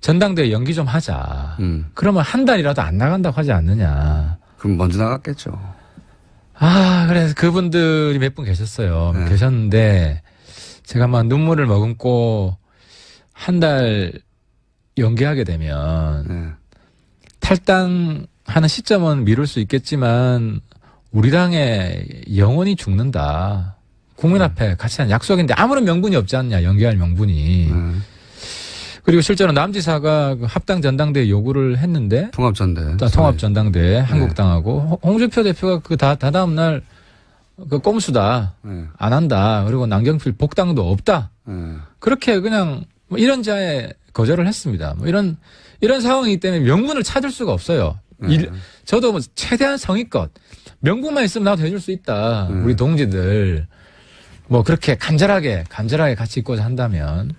전당대회 연기 좀 하자. 그러면 한 달이라도 안 나간다고 하지 않느냐. 그럼 먼저 나갔겠죠. 그래서 그분들이 몇 분 계셨어요. 계셨는데 제가 눈물을 머금고 한 달 연기하게 되면 탈당하는 시점은 미룰 수 있겠지만 우리 당에 영원히 죽는다. 국민 앞에 같이 한 약속인데 아무런 명분이 없지 않냐. 연기할 명분이. 그리고 실제로 남지사가 합당 전당대회 요구를 했는데 통합전당대회 한국당하고 홍준표 대표가 그 다다음 날 그 꼼수다. 안 한다. 그리고 남경필 복당도 없다. 그렇게 그냥 이런자에 거절을 했습니다. 이런 상황이기 때문에 명분을 찾을 수가 없어요. 저도 최대한 성의껏 명분만 있으면 나도 해줄 수 있다. 우리 동지들 그렇게 간절하게 같이 있고자 한다면.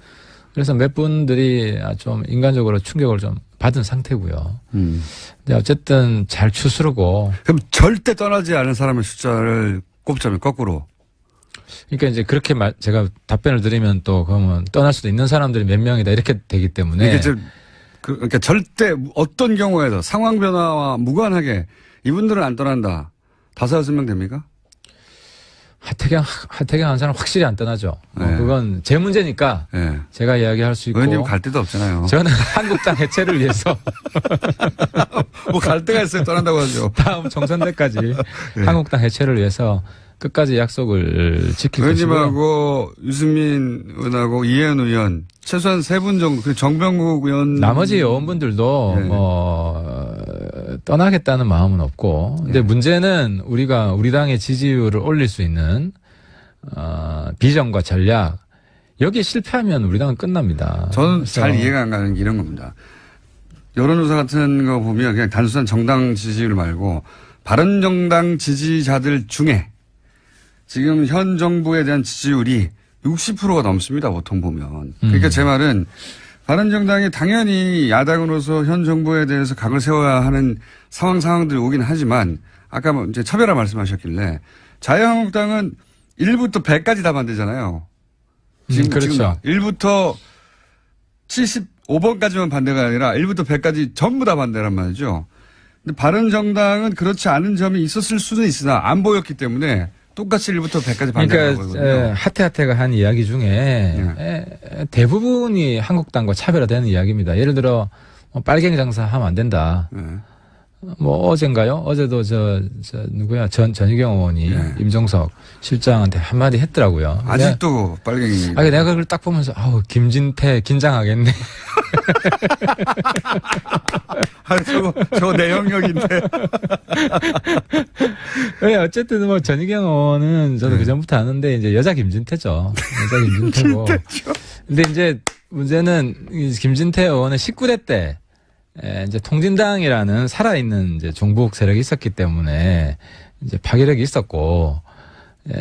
그래서 몇 분들이 좀 인간적으로 충격을 좀 받은 상태고요. 근데 어쨌든 잘 추스르고. 그럼 절대 떠나지 않은 사람의 숫자를 꼽자면 거꾸로. 그러니까 이제 그렇게 제가 답변을 드리면 또 그러면 떠날 수도 있는 사람들이 몇 명이다 이렇게 되기 때문에. 그러니까 절대 어떤 경우에도 상황 변화와 무관하게 이분들은 안 떠난다. 5-6명 됩니까? 하태경 한 사람 확실히 안 떠나죠. 네. 그건 제 문제니까 네. 제가 이야기할 수 있고. 의원님 갈 데도 없잖아요. 저는 한국당 해체를 위해서 뭐 갈 데가 있어요. 떠난다고 하죠. 다음 총선 때까지 네. 한국당 해체를 위해서 끝까지 약속을 지킬 것이고요. 의원님하고 유승민 의원하고 이해은 의원 최소한 3분 정도 그 정병국 의원 나머지 의원분들도 네. 떠나겠다는 마음은 없고 근데 문제는 우리가 우리 당의 지지율을 올릴 수 있는 비전과 전략 여기에 실패하면 우리 당은 끝납니다. 저는 잘 이해가 안 가는 게 이런 겁니다. 여론조사 같은 거 보면 그냥 단순한 정당 지지율 말고 바른정당 지지자들 중에 지금 현 정부에 대한 지지율이 60%가 넘습니다. 보통 보면. 그러니까 제 말은 바른정당이 당연히 야당으로서 현 정부에 대해서 각을 세워야 하는 상황들이 오긴 하지만 아까 뭐 이제 차별화 말씀하셨길래 자유한국당은 1부터 100까지 다 반대잖아요. 지금 그렇죠. 1부터 75번까지만 반대가 아니라 1부터 100까지 전부 다 반대란 말이죠. 근데 바른정당은 그렇지 않은 점이 있었을 수는 있으나 안 보였기 때문에 똑같이 1부터 100까지 반대라고 보거든요. 그러니까 하태가 한 이야기 중에 대부분이 한국당과 차별화되는 이야기입니다. 예를 들어 빨갱이 장사하면 안 된다. 뭐 어젠가요? 어제도 누구야? 전희경 의원이 임종석 실장한테 한마디 했더라고요. 아직도 빨갱이. 내가 그걸 딱 보면서 김진태 긴장하겠네. 저거 내 영역인데. 어쨌든 뭐 전희경 의원은 저도 그전부터 아는데 이제 여자 김진태죠. 여자 김진태고. 근데 이제 문제는 김진태 의원은 19대 때 이제 통진당이라는 살아있는 이제 종북 세력이 있었기 때문에 이제 파괴력이 있었고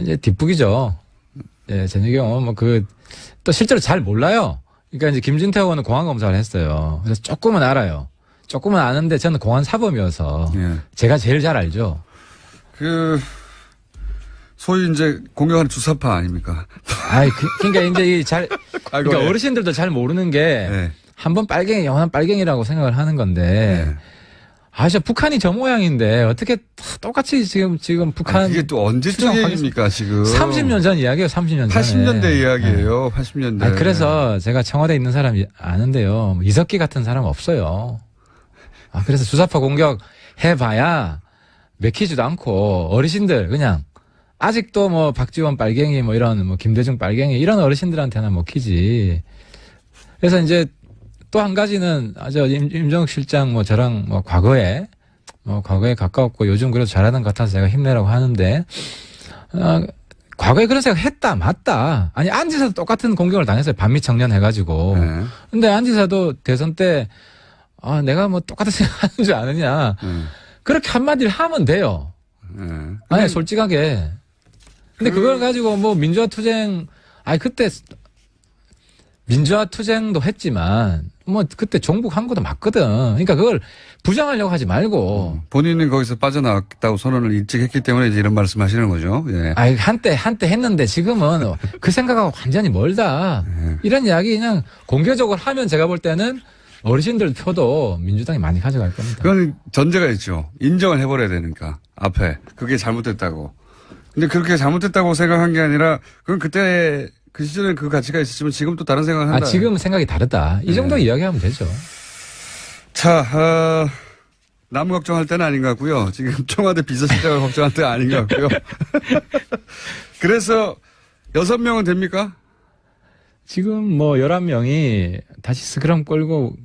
이제 뒷북이죠. 전희경 의원 또 실제로 잘 몰라요. 그러니까 이제 김진태 의원은 공안 검사를 했어요. 그래서 조금은 알아요. 조금은 아는데 저는 공안 사범이어서 제가 제일 잘 알죠. 소위 이제 공격하는 주사파 아닙니까? 그러니까 이제 그러니까 어르신들도 잘 모르는 게 한번 영원한 빨갱이라고 생각을 하는 건데. 저 북한이 저 모양인데 어떻게 똑같이 지금 북한 이게 또 언제적 얘기입니까 지금? 30년 전 이야기예요. 30년 전에. 80년대 이야기예요. 80년대. 그래서 제가 청와대에 있는 사람이 아는데요. 이석기 같은 사람 없어요. 그래서 주사파 공격 해봐야 맥히지도 않고 어르신들 그냥 아직도 뭐 박지원 빨갱이 뭐 이런 뭐 김대중 빨갱이 이런 어르신들한테나 먹히지. 그래서 이제 또 한 가지는 임종석 실장 저랑 과거에 가까웠고 요즘 그래도 잘하는 것 같아서 제가 힘내라고 하는데 과거에 그런 생각 했다 맞다. 안지사도 똑같은 공격을 당했어요. 반미 청년 해가지고. 근데 안지사도 대선 때 내가 똑같은 생각하는 줄 아느냐. 그렇게 한마디를 하면 돼요. 솔직하게. 근데 그걸 가지고 민주화 투쟁 그때 민주화 투쟁도 했지만 그때 종북한 것도 맞거든. 그러니까 그걸 부정하려고 하지 말고. 본인은 거기서 빠져나왔다고 선언을 일찍 했기 때문에 이제 이런 말씀하시는 거죠. 한때 했는데 지금은 그 생각하고 완전히 멀다. 이런 이야기 그냥 공개적으로 하면 제가 볼 때는 어르신들 표도 민주당이 많이 가져갈 겁니다. 그건 전제가 있죠. 인정을 해버려야 되니까 앞에 그게 잘못됐다고. 근데 그렇게 잘못됐다고 생각한 게 아니라 그건 그때 그 시절에 그 가치가 있었지만 지금 또 다른 생각을 한다. 지금은 생각이 다르다. 이 정도 이야기하면 되죠. 자, 남 걱정할 때는 아닌 것 같고요. 지금 청와대 비서실장을 걱정할 때는 아닌 것 같고요. 그래서 6명은 됩니까? 지금 11명이 다시 스크럼 끌고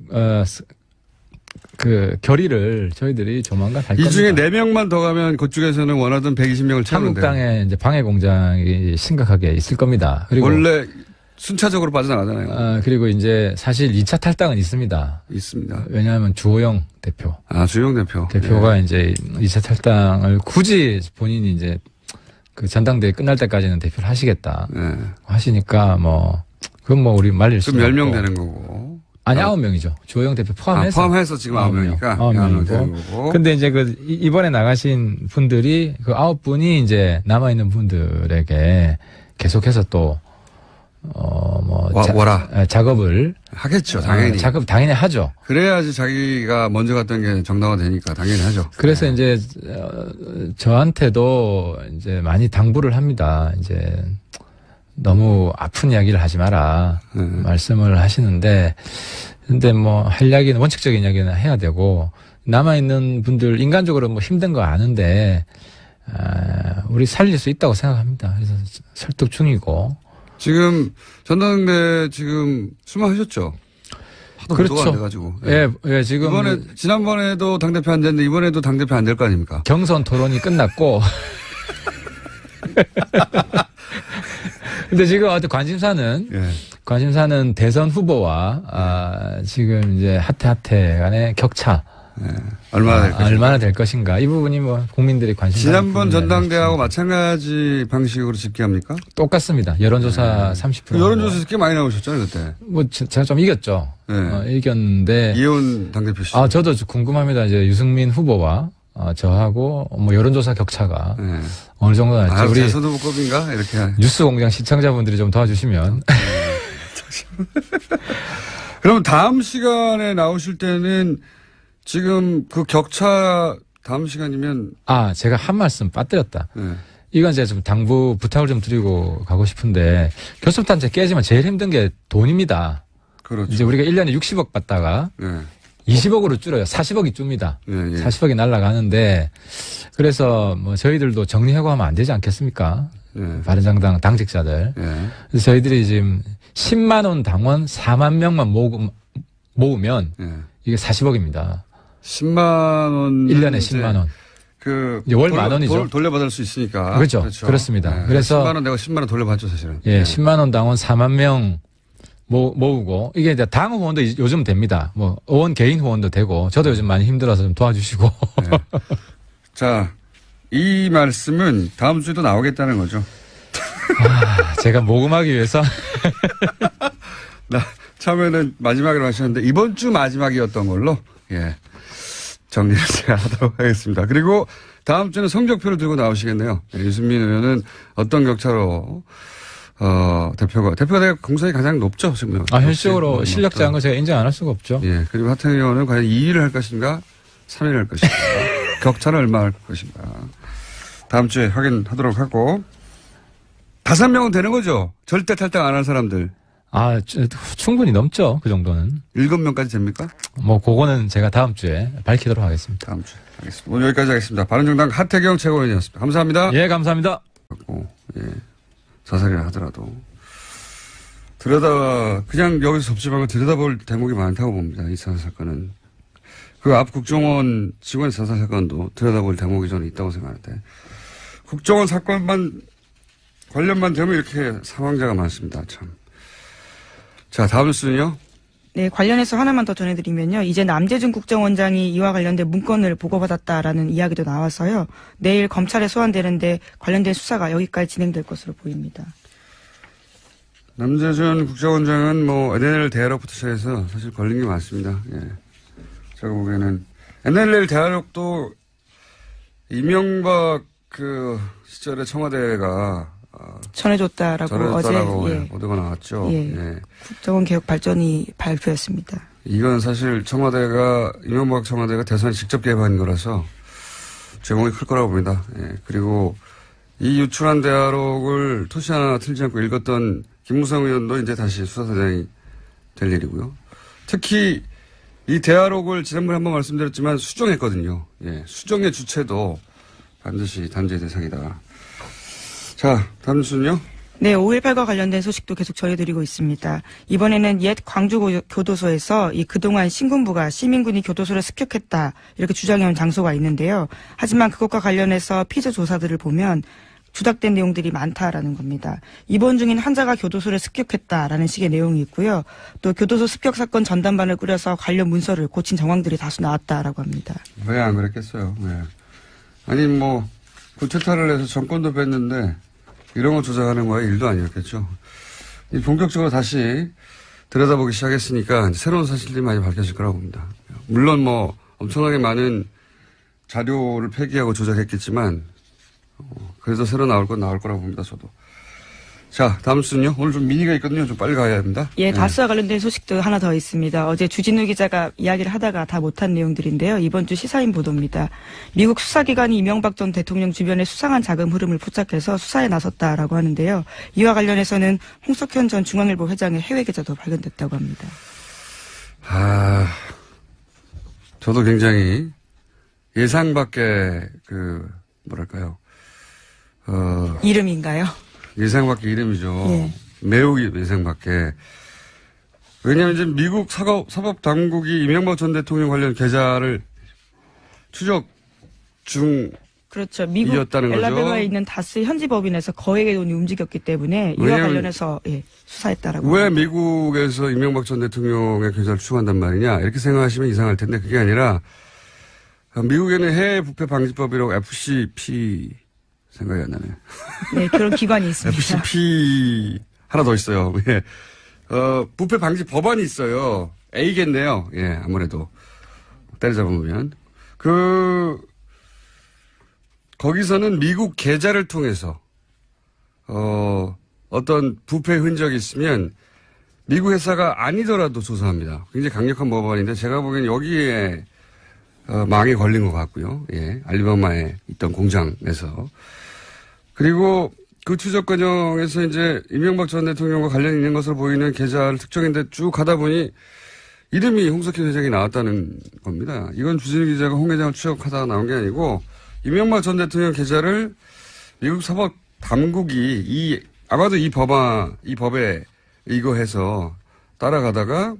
결의를 저희들이 조만간 할 겁니다. 이 중에 4명만 더 가면 그쪽에서는 원하던 120명을 채우는데. 한국당에 이제 방해 공작이 심각하게 있을 겁니다. 그리고 원래 순차적으로 빠져나가잖아요. 그리고 이제 사실 2차 탈당은 있습니다. 있습니다. 왜냐하면 주호영 대표. 주호영 대표. 대표가 이제 2차 탈당을 굳이 본인이 이제 그 전당대회 끝날 때까지는 대표를 하시겠다. 하시니까 그건 우리 말릴 수 없고. 그럼 10명 되는 거고. 9명이죠. 주호영 대표 포함해서. 포함해서 지금 9명이니까. 9명이고. 근데 이제 이번에 나가신 분들이 9분이 이제 남아있는 분들에게 계속해서 또 작업을 하겠죠, 당연히. 작업 당연히 하죠. 그래야지 자기가 먼저 갔던 게 정당화되니까 당연히 하죠. 그래서 이제 저한테도 이제 많이 당부를 합니다. 이제 너무 아픈 이야기를 하지 마라 말씀을 하시는데, 근데 뭐 할 이야기는 원칙적인 이야기는 해야 되고, 남아 있는 분들 인간적으로 뭐 힘든 거 아는데 우리 살릴 수 있다고 생각합니다. 그래서 설득 중이고. 지금 전당대 지금 출마하셨죠? 하도 그렇죠. 보도가 안 돼가지고. 예, 지금 지난번에도 당대표 안 됐는데 이번에도 당대표 안 될 거 아닙니까? 경선 토론이 끝났고. 근데 지금 관심사는 대선 후보와 지금 이제 하태 간의 격차. 얼마나 될 것인가. 이 부분이 뭐 국민들이 관심. 지난번 전당대회하고 마찬가지 방식으로 집계합니까? 똑같습니다. 여론조사 30%. 여론조사에서 꽤 많이 나오셨잖아요, 그때. 뭐 제가 좀 이겼죠. 이겼는데. 이혼 당대표 씨. 저도 궁금합니다. 이제 유승민 후보와 저하고 뭐 여론조사 격차가 어느 정도 날지. 우리 대선 후보급인가 이렇게. 뉴스공장 시청자분들이 좀 도와주시면. 그럼 다음 시간에 나오실 때는 지금 그 격차 다음 시간이면. 제가 한 말씀 빠뜨렸다. 이건 제가 좀 당부 부탁을 좀 드리고 가고 싶은데, 교섭단체 깨지면 제일 힘든 게 돈입니다. 그렇죠. 이제 우리가 1년에 60억 받다가 20억으로 줄어요. 40억이 줍니다. 40억이 날아가는데, 그래서 뭐 저희들도 정리하고 하면 안 되지 않겠습니까? 바른정당 당직자들. 그래서 저희들이 지금 10만 원 당원 4만 명만 모으면 이게 40억입니다. 10만 원. 1년에 10만 원. 월 만 원이죠. 돌려받을 수 있으니까. 그렇죠. 그렇습니다. 그래서 10만 원 내가 10만 원 돌려받죠, 사실은. 10만 원 당원 4만 명 모으고, 이게 이제 당 후원도 요즘 됩니다. 뭐 의원 개인 후원도 되고, 저도 요즘 많이 힘들어서 좀 도와주시고. 자, 이 말씀은 다음 주에도 나오겠다는 거죠. 제가 모금하기 위해서. 처음에는 마지막으로 하셨는데 이번 주 마지막이었던 걸로 정리를 제가 하도록 하겠습니다. 그리고 다음 주는 성적표를 들고 나오시겠네요. 유승민 의원은 어떤 격차로 대표가 공산이 가장 높죠 지금. 현실적으로 실력 자한 거 제가 인정 안 할 수가 없죠. 그리고 하태경 의원은 과연 2위를 할 것인가 3위를 할 것인가 격차는 얼마 할 것인가 다음 주에 확인하도록 하고 5명은 되는 거죠. 절대 탈당 안 한 사람들. 충분히 넘죠. 그 정도는. 7명까지 됩니까? 뭐 그거는 제가 다음 주에 밝히도록 하겠습니다. 다음 주에 알겠습니다. 오늘 여기까지 하겠습니다. 바른정당 하태경 최고위원이었습니다. 감사합니다. 예, 감사합니다. 자살이라 하더라도 그냥 여기서 접지 말고 들여다볼 대목이 많다고 봅니다. 이 자살 사건은. 그 앞 국정원 직원 자살 사건도 들여다볼 대목이 저는 있다고 생각하는데 국정원 사건만 관련만 되면 이렇게 사망자가 많습니다. 참. 자, 다음 뉴스는요? 네, 관련해서 하나만 더 전해드리면요. 이제 남재준 국정원장이 이와 관련된 문건을 보고받았다라는 이야기도 나와서요. 내일 검찰에 소환되는데 관련된 수사가 여기까지 진행될 것으로 보입니다. 남재준 국정원장은 뭐 NLL 대화록부터 시작해서 사실 걸린 게 많습니다. 제가 보기에는 NLL 대화록도 이명박 그 시절에 청와대가 전해줬다라고 어제 보도가 나왔죠. 국정원 개혁 발전이 발표했습니다. 이건 사실 이명박 청와대가 대선에 직접 개입한 거라서 제목이 클 거라고 봅니다. 그리고 이 유출한 대화록을 토시 하나 틀지 않고 읽었던 김무성 의원도 이제 다시 수사대장이 될 일이고요. 특히 이 대화록을 지난번에 한번 말씀드렸지만 수정했거든요. 수정의 주체도 반드시 단죄 대상이다. 자, 다음 뉴스는요? 네, 5.18과 관련된 소식도 계속 전해드리고 있습니다. 이번에는 옛 광주교도소에서 그동안 신군부가 시민군이 교도소를 습격했다 이렇게 주장해온 장소가 있는데요. 하지만 그것과 관련해서 피조 조사들을 보면 주작된 내용들이 많다라는 겁니다. 입원 중인 환자가 교도소를 습격했다라는 식의 내용이 있고요. 또 교도소 습격 사건 전담반을 꾸려서 관련 문서를 고친 정황들이 다수 나왔다라고 합니다. 왜 안 그랬겠어요? 아니 뭐 구태타를 해서 정권도 뺐는데 이런 거 조작하는 거야 일도 아니었겠죠. 본격적으로 다시 들여다보기 시작했으니까 새로운 사실들이 많이 밝혀질 거라고 봅니다. 물론 뭐 엄청나게 많은 자료를 폐기하고 조작했겠지만 그래도 새로 나올 건 나올 거라고 봅니다. 저도. 자, 다음 순요. 오늘 좀 미니가 있거든요. 좀 빨리 가야 합니다. 예, 다스와 관련된 소식도 하나 더 있습니다. 어제 주진우 기자가 이야기를 하다가 다 못한 내용들인데요. 이번 주 시사인 보도입니다. 미국 수사기관이 이명박 전 대통령 주변의 수상한 자금 흐름을 포착해서 수사에 나섰다라고 하는데요. 이와 관련해서는 홍석현 전 중앙일보 회장의 해외 계좌도 발견됐다고 합니다. 저도 굉장히 예상 밖의 뭐랄까요. 이름인가요? 예상 밖의 이름이죠. 예. 매우 예상 밖의. 왜냐하면 이제 미국 사법 당국이 이명박 전 대통령 관련 계좌를 추적 중 그렇죠. 미국 이었다는 거죠. 엘라베마에 있는 다스 현지 법인에서 거액의 돈이 움직였기 때문에 이와 관련해서 수사했다라고. 왜 합니다. 미국에서 이명박 전 대통령의 계좌를 추적한단 말이냐 이렇게 생각하시면 이상할 텐데 그게 아니라 미국에는 해외 부패 방지법이라고 FCP 생각이 안 나네. 네, 그런 기관이 있습니다. FCP 하나 더 있어요. 예. 부패 방지 법안이 있어요. A겠네요. 예, 아무래도 때려잡으면 거기서는 미국 계좌를 통해서 어떤 부패 흔적이 있으면 미국 회사가 아니더라도 조사합니다. 굉장히 강력한 법안인데 제가 보기엔 여기에 망에 걸린 것 같고요. 예, 알리바마에 있던 공장에서. 그리고 그 추적 과정에서 이제 이명박 전 대통령과 관련이 있는 것으로 보이는 계좌를 특정했는데 쭉 가다 보니 이름이 홍석현 회장이 나왔다는 겁니다. 이건 주진우 기자가 홍 회장을 추적하다가 나온 게 아니고 이명박 전 대통령 계좌를 미국 사법 당국이 아마도 이 법에 이거해서 따라가다가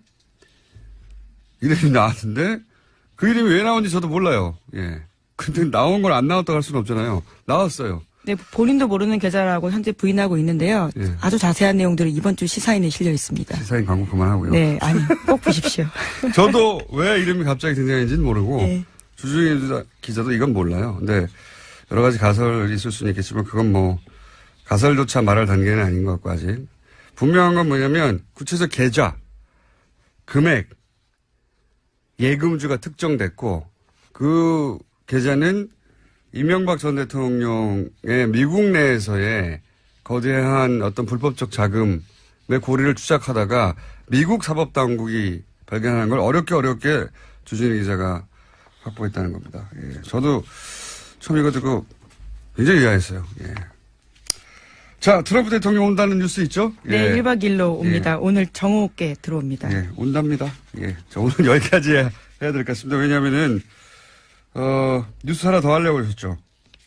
이름이 나왔는데 그 이름이 왜 나온지 저도 몰라요. 예. 근데 나온 걸 안 나왔다고 할 수는 없잖아요. 나왔어요. 네, 본인도 모르는 계좌라고 현재 부인하고 있는데요. 예. 아주 자세한 내용들은 이번 주 시사인에 실려 있습니다. 시사인 광고 그만하고요. 네, 아니 꼭 보십시오. 저도 왜 이름이 갑자기 등장했는지는 모르고 네. 주중에 기자도 이건 몰라요. 근데 여러 가지 가설이 있을 수는 있겠지만 그건 뭐 가설조차 말할 단계는 아닌 것 같고 아직. 분명한 건 뭐냐면 구체적 계좌, 금액, 예금주가 특정됐고 그 계좌는 이명박 전 대통령의 미국 내에서의 거대한 어떤 불법적 자금의 고리를 추적하다가 미국 사법당국이 발견한 걸 어렵게 주진우 기자가 확보했다는 겁니다. 예. 저도 처음 이거 듣고 굉장히 의아했어요. 예. 자, 트럼프 대통령 온다는 뉴스 있죠? 네, 예. 1박 2일로 옵니다. 예. 오늘 정오께 들어옵니다. 예, 온답니다. 예. 자, 오늘 여기까지 해야 될 것 같습니다. 왜냐면은, 뉴스 하나 더 하려고 하셨죠.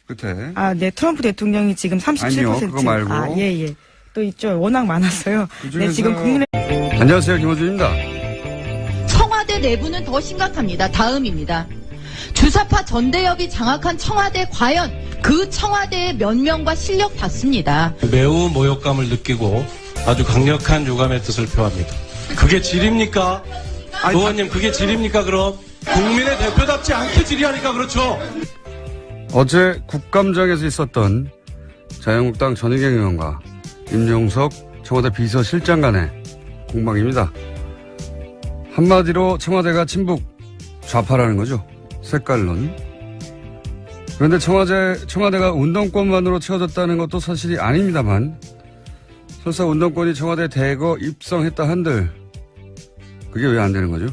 끝에. 네, 트럼프 대통령이 지금 37%. 아니요, 그거 말고. 예. 또 있죠. 워낙 많았어요. 네, 지금 국민의. 안녕하세요, 김호준입니다. 청와대 내부는 더 심각합니다. 다음입니다. 주사파 전대협이 장악한 청와대 과연 그 청와대의 면면과 실력 같습니다. 매우 모욕감을 느끼고 아주 강력한 유감의 뜻을 표합니다. 그게 질입니까? 의원님 그게 질입니까 그럼? 국민의 대표답지 않게 질의하니까 그렇죠. 어제 국감장에서 있었던 자유한국당 전희경 의원과 임종석 청와대 비서실장 간의 공방입니다. 한마디로 청와대가 친북 좌파라는 거죠. 색깔론. 그런데 청와대가 운동권만으로 채워졌다는 것도 사실이 아닙니다만 설사 운동권이 청와대에 대거 입성했다 한들 그게 왜 안 되는 거죠?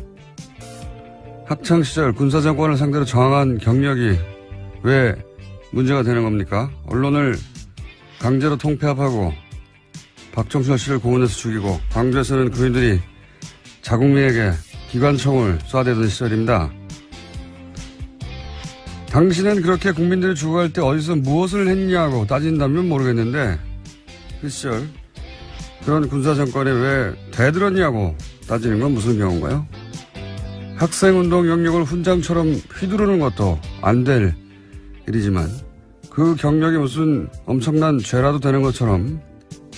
학창시절 군사정권을 상대로 저항한 경력이 왜 문제가 되는 겁니까? 언론을 강제로 통폐합하고 박정철 씨를 고문해서 죽이고 광주에서는 그인들이 자국민에게 기관총을 쏴대던 시절입니다. 당신은 그렇게 국민들이 죽어갈 때 어디서 무엇을 했냐고 따진다면 모르겠는데 그 시절 그런 군사정권에 왜 대들었냐고 따지는 건 무슨 경우인가요? 학생운동 영역을 훈장처럼 휘두르는 것도 안 될 일이지만 그 경력이 무슨 엄청난 죄라도 되는 것처럼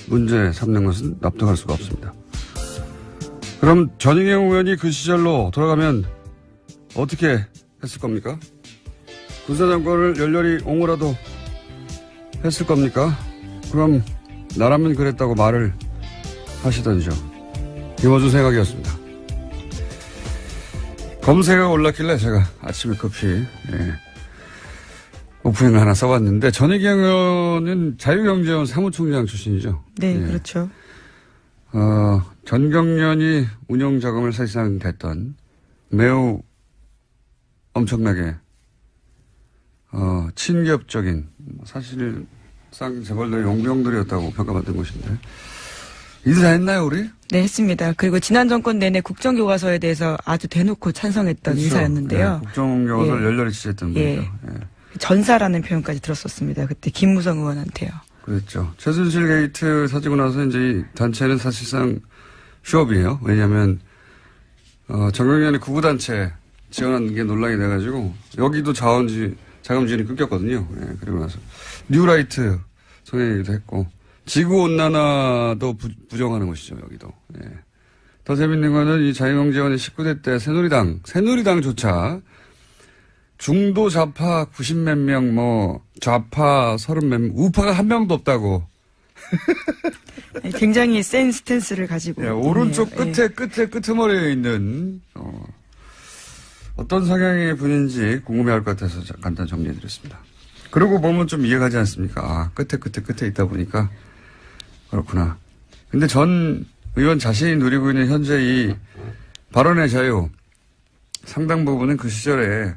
문제 삼는 것은 납득할 수가 없습니다. 그럼 전희경 의원이 그 시절로 돌아가면 어떻게 했을 겁니까? 군사정권을 열렬히 옹호라도 했을 겁니까? 그럼 나라면 그랬다고 말을 하시던지요. 김어준 생각이었습니다. 검색어가 올랐길래 제가 아침에 급히 오프닝을 하나 써봤는데 전혜경 의원은 자유경제원 사무총장 출신이죠. 네, 예. 그렇죠. 전경련이 운영 자금을 사실상 댔던 매우 엄청나게 친기업적인 사실상 재벌들의 용병들이었다고 평가받은 것인데 인사했나요 우리? 네, 했습니다. 그리고 지난 정권 내내 국정교과서에 대해서 아주 대놓고 찬성했던 그렇죠. 인사였는데요. 네, 국정교과서를 예. 열렬히 지지했던 분이죠. 예. 예. 전사라는 표현까지 들었었습니다. 그때 김무성 의원한테요. 그렇죠. 최순실 게이트 터지고 나서 이제 이 단체는 사실상 휴업이에요. 왜냐하면 정경련이 구구단체 지원한 게 논란이 돼가지고 여기도 자금 지원이 끊겼거든요. 예, 그리고 나서 뉴라이트 성행이기도 했고 지구온난화도 부정하는 것이죠. 여기도. 예. 더 재밌는 거는 이 자유경제원이 19대 때 새누리당조차 중도 좌파 90몇 명, 좌파 30몇 명, 우파가 한 명도 없다고. 굉장히 센 스탠스를 가지고. 예, 오른쪽 있네요. 끝에 끄트머리에 있는, 어떤 성향의 분인지 궁금해할 것 같아서 간단 정리해드렸습니다. 그러고 보면 좀 이해가지 않습니까? 아, 끝에 있다 보니까. 그렇구나. 근데 전 의원 자신이 누리고 있는 현재 이 발언의 자유, 상당 부분은 그 시절에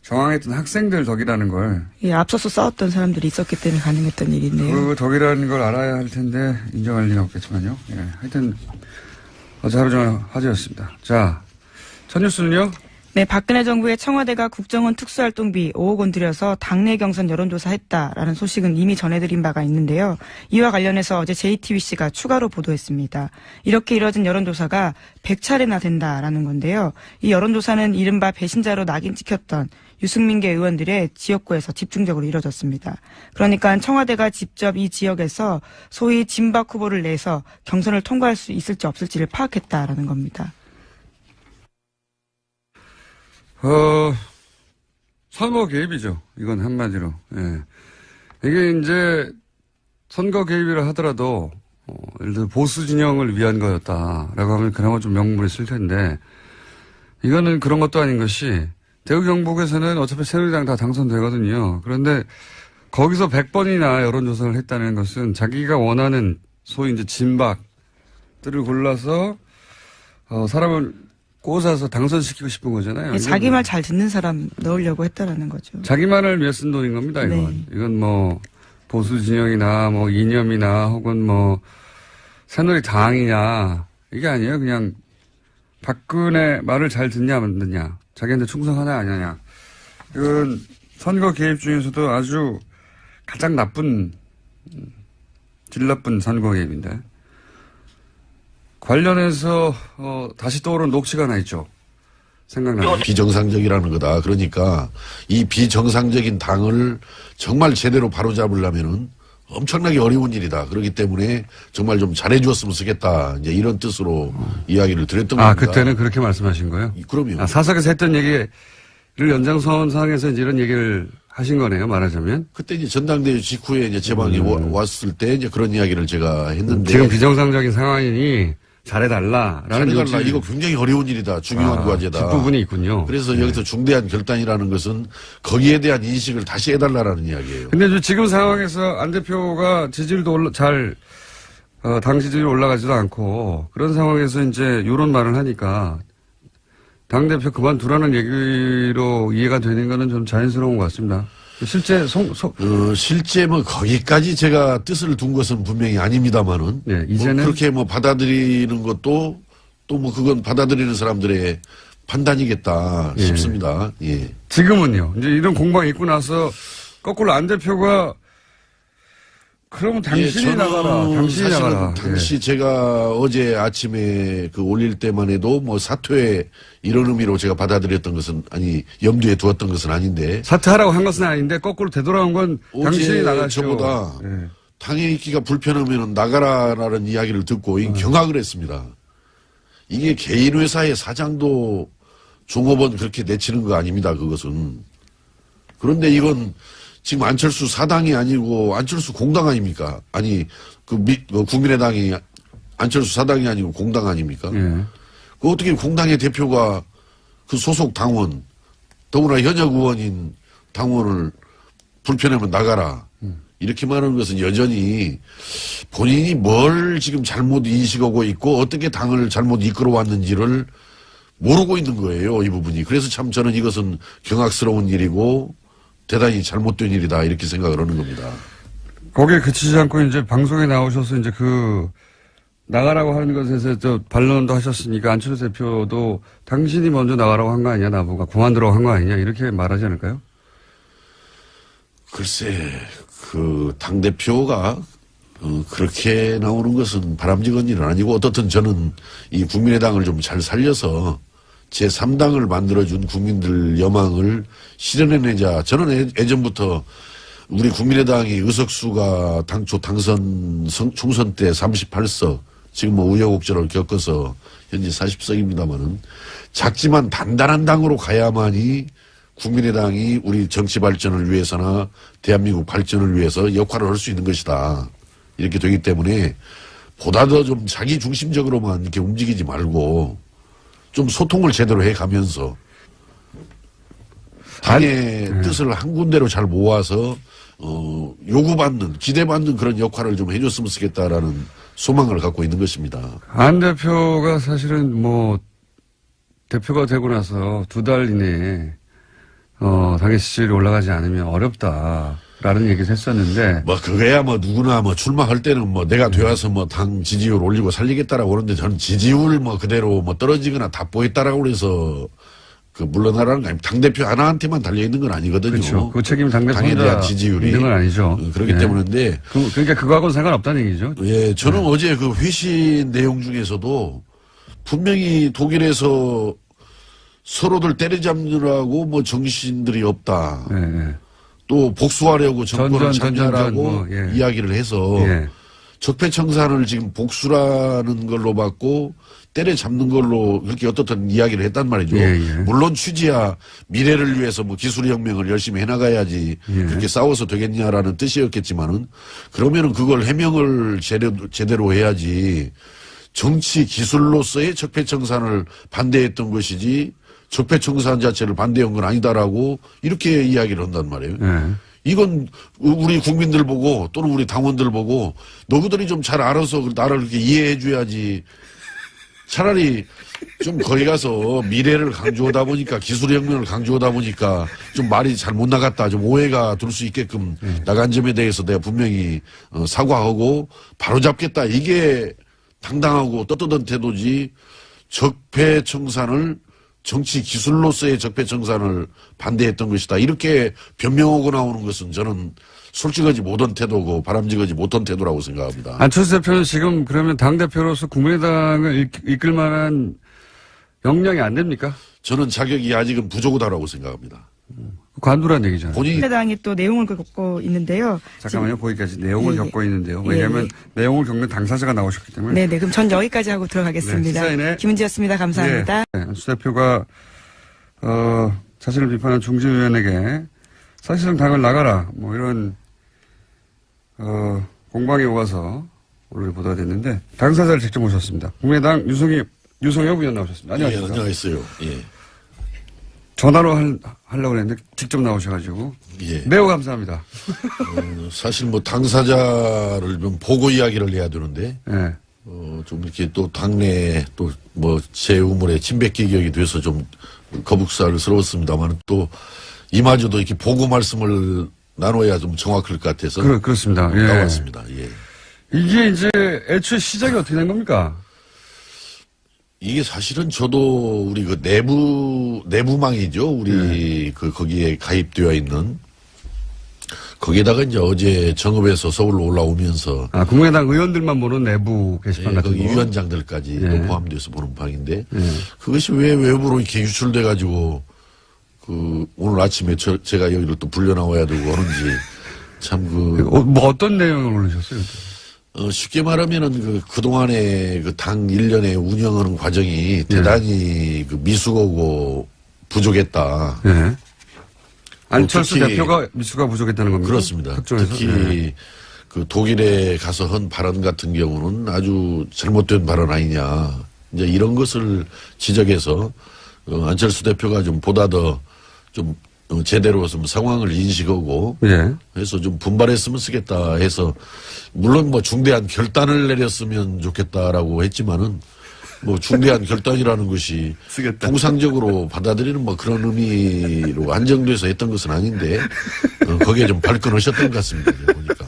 저항했던 학생들 덕이라는 걸. 예, 앞서서 싸웠던 사람들이 있었기 때문에 가능했던 일인데요. 그 덕이라는 걸 알아야 할 텐데 인정할 리는 없겠지만요. 예, 하여튼 어제 하루 종일 화제였습니다. 자, 첫 뉴스는요. 네, 박근혜 정부의 청와대가 국정원 특수활동비 5억 원 들여서 당내 경선 여론조사했다라는 소식은 이미 전해드린 바가 있는데요. 이와 관련해서 어제 JTBC가 추가로 보도했습니다. 이렇게 이뤄진 여론조사가 100차례나 된다라는 건데요. 이 여론조사는 이른바 배신자로 낙인 찍혔던 유승민계 의원들의 지역구에서 집중적으로 이뤄졌습니다. 그러니까 청와대가 직접 이 지역에서 소위 진박 후보를 내서 경선을 통과할 수 있을지 없을지를 파악했다라는 겁니다. 선거 개입이죠. 이건 한마디로. 예. 이게 이제 선거 개입이라 하더라도, 예를 들어 보수 진영을 위한 거였다라고 하면 그나마 좀 명분이 있을 텐데, 이거는 그런 것도 아닌 것이, 대구 경북에서는 어차피 새누리당 다 당선되거든요. 그런데 거기서 100번이나 여론조사를 했다는 것은 자기가 원하는 소위 이제 진박들을 골라서, 사람을 꽂아서 당선시키고 싶은 거잖아요. 자기 말 잘 듣는 사람 넣으려고 했다라는 거죠. 자기 말을 위해 쓴 돈인 겁니다, 이건. 네. 이건 뭐, 보수 진영이나 뭐, 이념이나 혹은 뭐, 새누리당이냐, 이게 아니에요. 그냥, 박근혜 말을 잘 듣냐, 안 듣냐, 자기한테 충성하냐, 아니냐. 이건 선거 개입 중에서도 아주 가장 나쁜, 질 나쁜 선거 개입인데. 관련해서 다시 떠오른 녹취가 하나 있죠. 생각나요. 비정상적이라는 거다. 그러니까 이 비정상적인 당을 정말 제대로 바로잡으려면은 엄청나게 어려운 일이다. 그렇기 때문에 정말 좀 잘해주었으면 쓰겠다. 이제 이런 뜻으로 이야기를 드렸던 겁니다. 그때는 그렇게 말씀하신 거예요? 그럼요. 사석에서 했던 얘기를 연장선상에서 이제 이런 얘기를 하신 거네요, 말하자면. 그때 이제 전당대회 직후에 이제 제 방에 왔을 때 이제 그런 이야기를 제가 했는데. 지금 비정상적인 상황이니 잘해달라라는 잘해달라. 이거 굉장히 어려운 일이다. 중요한 과제다. 뒷부분이 있군요. 그래서 여기서 중대한 결단이라는 것은 거기에 대한 인식을 다시 해달라는 이야기예요. 근데 지금 상황에서 안 대표가 지지율도 당 지지율이 올라가지도 않고 그런 상황에서 이제 이런 말을 하니까 당대표 그만두라는 얘기로 이해가 되는 거는 좀 자연스러운 것 같습니다. 실제 실제 뭐 거기까지 제가 뜻을 둔 것은 분명히 아닙니다만은. 네, 이제는 뭐 그렇게 뭐 받아들이는 것도 또 뭐 그건 받아들이는 사람들의 판단이겠다 싶습니다. 예. 지금은요. 이제 이런 공방이 있고 나서 거꾸로 안 대표가 그러면 당신이 나가라. 당신이 나가라. 당시 제가 어제 아침에 그 올릴 때만 해도 뭐 사퇴 이런 의미로 제가 받아들였던 것은 염두에 두었던 것은 아닌데. 사퇴하라고 한 것은 아닌데 거꾸로 되돌아온 건 당신이 나가시오. 저보다 당에 있기가 불편하면 나가라라는 이야기를 듣고 경악을 했습니다. 이게 개인 회사의 사장도 종업원 그렇게 내치는 거 아닙니다. 그것은. 그런데 이건 지금 안철수 사당이 아니고 안철수 공당 아닙니까? 국민의당이 안철수 사당이 아니고 공당 아닙니까? 그 어떻게 공당의 대표가 그 소속 당원, 더구나 현역 의원인 당원을 불편하면 나가라. 이렇게 말하는 것은 여전히 본인이 뭘 지금 잘못 인식하고 있고 어떻게 당을 잘못 이끌어왔는지를 모르고 있는 거예요. 이 부분이. 그래서 참 저는 이것은 경악스러운 일이고 대단히 잘못된 일이다. 이렇게 생각을 하는 겁니다. 거기에 그치지 않고 이제 방송에 나오셔서 이제 나가라고 하는 것에서 반론도 하셨으니까 안철수 대표도 당신이 먼저 나가라고 한 거 아니냐, 나보고. 그만두라고 한 거 아니냐, 이렇게 말하지 않을까요? 글쎄, 당대표가, 그렇게 나오는 것은 바람직한 일은 아니고, 어떻든 저는 이 국민의당을 좀 잘 살려서 제3당을 만들어준 국민들 여망을 실현해내자. 저는 예전부터 우리 국민의당이 의석수가 당초 당선 총선 때 38석, 지금 뭐 우여곡절을 겪어서 현재 40석입니다만은 작지만 단단한 당으로 가야만이 국민의당이 우리 정치 발전을 위해서나 대한민국 발전을 위해서 역할을 할 수 있는 것이다. 이렇게 되기 때문에 보다 더 좀 자기 중심적으로만 이렇게 움직이지 말고 좀 소통을 제대로 해가면서 당의 뜻을 한 군데로 잘 모아서 요구받는, 기대받는 그런 역할을 좀 해줬으면 좋겠다라는 소망을 갖고 있는 것입니다. 안 대표가 사실은 대표가 되고 나서 2달 이내에, 당의 지지율이 올라가지 않으면 어렵다라는 얘기를 했었는데. 그거야 누구나 출마할 때는 내가 되어서 당 지지율 올리고 살리겠다라고 그러는데 저는 지지율 그대로 떨어지거나 답보했다라고 그래서 물러나라는 거 아니면 당대표 하나한테만 달려있는 건 아니거든요. 그렇죠. 그 책임은 당대표 당에 대한 지지율이. 있는 건 아니죠. 그렇기 때문인데. 그러니까 그거하고는 상관없다는 얘기죠. 예, 저는 어제 회신 내용 중에서도 분명히 독일에서 서로들 때려잡느라고 정신들이 없다. 네. 또 복수하려고 정권을 참여하라고 이야기를 해서 적폐청산을 지금 복수라는 걸로 받고 때려잡는 걸로 그렇게 어떻든 이야기를 했단 말이죠. 물론 취지야 미래를 위해서 기술혁명을 열심히 해나가야지 그렇게 싸워서 되겠냐라는 뜻이었겠지만은 그러면은 그걸 해명을 제대로 해야지 정치 기술로서의 적폐청산을 반대했던 것이지 적폐청산 자체를 반대한 건 아니다라고 이렇게 이야기를 한단 말이에요. 이건 우리 국민들 보고 또는 우리 당원들 보고 너희들이 좀 잘 알아서 나를 그렇게 이해해 줘야지. 차라리 좀 거기 가서 미래를 강조하다 보니까 기술혁명을 강조하다 보니까 좀 말이 잘 못 나갔다. 좀 오해가 들 수 있게끔 나간 점에 대해서 내가 분명히 사과하고 바로잡겠다. 이게 당당하고 떳떳한 태도지 적폐청산을 정치 기술로서의 적폐청산을 반대했던 것이다. 이렇게 변명하고 나오는 것은 저는 솔직하지 못한 태도고 바람직하지 못한 태도라고 생각합니다. 안철수 대표는 지금 그러면 당대표로서 국민의당을 이끌 만한 역량이 안 됩니까? 저는 자격이 아직은 부족하다고 생각합니다. 관두란 얘기잖아요. 국민의당이 또 내용을 겪고 있는데요. 잠깐만요. 거기까지 내용을 겪고 있는데요. 왜냐하면 내용을 겪는 당사자가 나오셨기 때문에. 네네. 그럼 전 여기까지 하고 들어가겠습니다. 시사인의 김은지였습니다. 감사합니다. 안철수 대표가 자신을 비판한 중진위원에게 사실상 당을 나가라 이런 공방이 오가서 오늘 보도가 됐는데 당사자를 직접 모셨습니다. 국민의당 유성엽 의원 나오셨습니다. 안녕하세요. 안녕하세요. 예. 전화로 하려고 했는데 직접 나오셔가지고 매우 감사합니다. 사실 당사자를 좀 보고 이야기를 해야 되는데 좀 이렇게 또 당내 또 제 우물에 침뱉기격이 돼서 좀 거북살스러웠습니다만 또 이마저도 이렇게 보고 말씀을 나눠야 좀 정확할 것 같아서 그렇습니다. 나왔습니다. 이게 이제 애초에 시작이 어떻게 된 겁니까? 이게 사실은 저도 우리 내부망이죠. 우리 거기에 가입되어 있는 거기에다가 이제 어제 정읍에서 서울로 올라오면서 국민의당 의원들만 보는 내부 게시판 같은 거 위원장들까지 포함돼서 보는 방인데 그것이 왜 외부로 이렇게 유출돼 가지고 오늘 아침에 제가 여기로 또 불려 나와야 되고 하는지 참 어떤 내용을 올리셨어요? 쉽게 말하면은 그동안에 당 일련의 운영하는 과정이 대단히 미숙하고 부족했다. 안철수 대표가 미수가 부족했다는 겁니다. 그렇습니다. 특히 독일에 가서 한 발언 같은 경우는 아주 잘못된 발언 아니냐. 이제 이런 것을 지적해서 안철수 대표가 좀 보다 더 좀 제대로 좀 상황을 인식하고 예. 해서 좀 분발했으면 쓰겠다 해서 물론 뭐 중대한 결단을 내렸으면 좋겠다라고 했지만은 뭐 중대한 결단이라는 것이 쓰겠다. 통상적으로 받아들이는 뭐 그런 의미로 한정돼서 했던 것은 아닌데 거기에 좀 발끈하셨던 것 같습니다. 보니까.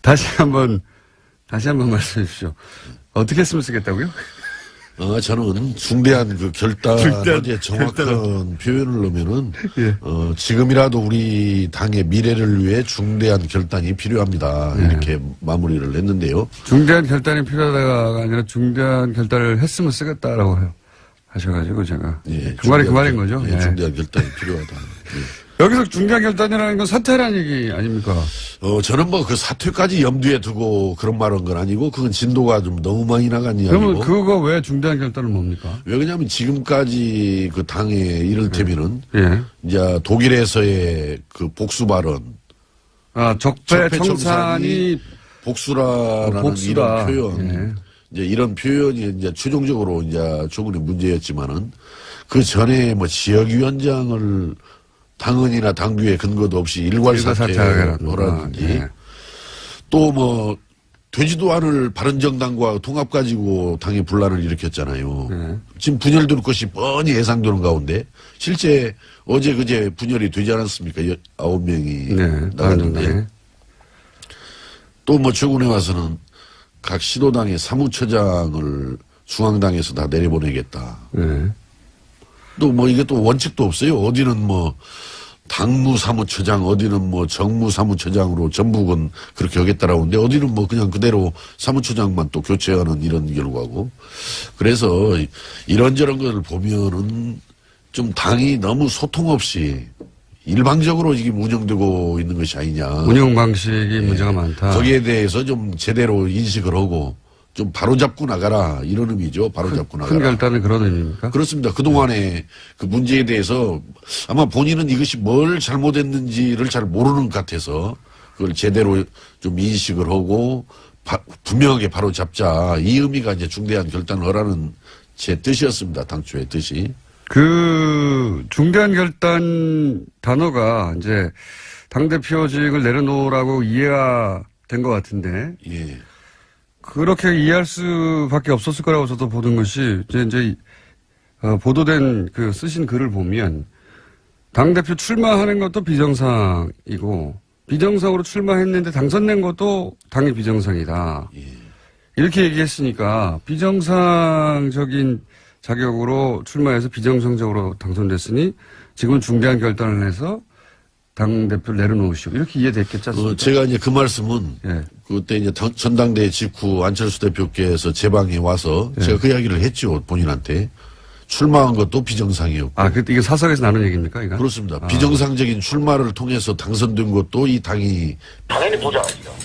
다시 한번 말씀해 주십시오. 어떻게 했으면 쓰겠다고요? 저는 중대한 그 결단에 정확한 표현을 넣으면은, 예. 지금이라도 우리 당의 미래를 위해 중대한 결단이 필요합니다. 예. 이렇게 마무리를 했는데요. 중대한 결단이 필요하다가 아니라 중대한 결단을 했으면 쓰겠다라고 하셔가지고 제가. 예, 그 말이 그 말인 거죠? 예, 예. 중대한 결단이 필요하다. 예. 여기서 중대한 결단이라는 건 사퇴라는 얘기 아닙니까? 저는 뭐 그 사퇴까지 염두에 두고 그런 말한 건 아니고 그건 진도가 좀 너무 많이 나간 그러면 이야기고. 그거 왜 중대한 결단은 뭡니까? 왜냐하면 지금까지 그 당에 이를테면은 예. 이제 독일에서의 그 복수 발언. 적폐 청산이 복수라는 복수다. 이런 표현. 예. 이제 이런 표현이 이제 최종적으로 이제 최근에 문제였지만은 그 전에 뭐 지역위원장을 당헌이나 당규에 근거도 없이 일괄사퇴하라든지 예. 또 뭐 되지도 않을 바른정당과 통합 가지고 당의 분란을 일으켰잖아요. 예. 지금 분열될 것이 뻔히 예상되는 가운데 실제 어제 그제 분열이 되지 않았습니까? 9명이 네. 나갔는데 또 뭐 최근에 와서는 각 시도당의 사무처장을 중앙당에서 다 내려보내겠다. 예. 또 뭐 이게 또 원칙도 없어요. 어디는 뭐 당무사무처장, 어디는 뭐 정무사무처장으로 전북은 그렇게 하겠다라고 하는데 어디는 뭐 그냥 그대로 사무처장만 또 교체하는 이런 결과고. 그래서 이런저런 것을 보면은 좀 당이 너무 소통 없이 일방적으로 이게 운영되고 있는 것이 아니냐. 운영 방식이 문제가 많다. 거기에 대해서 좀 제대로 인식을 하고 좀 바로잡고 나가라 이런 의미죠. 바로잡고 나가라. 큰 결단은 그런 의미입니까? 그렇습니다. 그동안의 그 문제에 대해서 아마 본인은 이것이 뭘 잘못했는지를 잘 모르는 것 같아서 그걸 제대로 좀 인식을 하고 분명하게 바로잡자 이 의미가 이제 중대한 결단을 하라는 제 뜻이었습니다. 당초의 뜻이. 그 중대한 결단 단어가 이제 당대표직을 내려놓으라고 이해가 된 것 같은데 예. 그렇게 이해할 수밖에 없었을 거라고 저도 보는 것이 이제 보도된 그 쓰신 글을 보면 당대표 출마하는 것도 비정상이고 비정상으로 출마했는데 당선된 것도 당의 비정상이다. 예. 이렇게 얘기했으니까 비정상적인 자격으로 출마해서 비정상적으로 당선됐으니 지금은 중대한 결단을 해서 당대표를 내려놓으시고 이렇게 이해됐겠지 않습니까? 제가 이제 그 말씀은 예. 그때 이제 전당대회 직후 안철수 대표께서 제 방에 와서 예. 제가 그 이야기를 했죠. 본인한테. 출마한 것도 비정상이었고. 이게 사석에서 나눈 얘기입니까? 이거? 그렇습니다. 비정상적인 출마를 통해서 당선된 것도 이 당이. 당연히 보장하죠.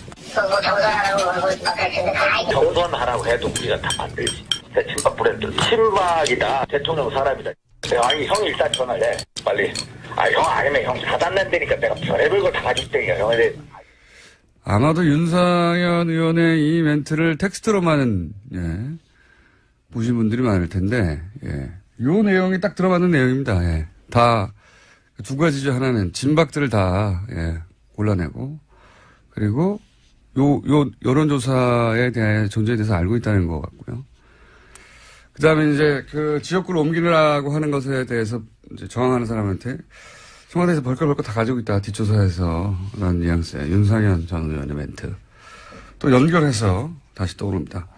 경선하라고 해도 우리가 다 만들지. 친박 브랜드. 친박이다. 대통령 사람이다. 아니, 형이 일단 전화를 해. 빨리. 형 아니면 형 사단낸다니까 내가 별의별 걸 다 가질 테니까 형에 대해. 아마도 윤상현 의원의 이 멘트를 텍스트로만, 보신 분들이 많을 텐데, 요 내용이 딱 들어맞는 내용입니다. 다, 두 가지죠. 하나는 진박들을 다, 골라내고, 그리고 여론조사에 대한 존재에 대해서 알고 있다는 것 같고요. 그 다음에 이제 그 지역구를 옮기라고 하는 것에 대해서 이제 저항하는 사람한테 청와대에서 벌컥벌컥 다 가지고 있다. 뒷조사에서 라는 뉘앙스의 윤상현 전 의원의 멘트. 또 연결해서 다시 떠오릅니다.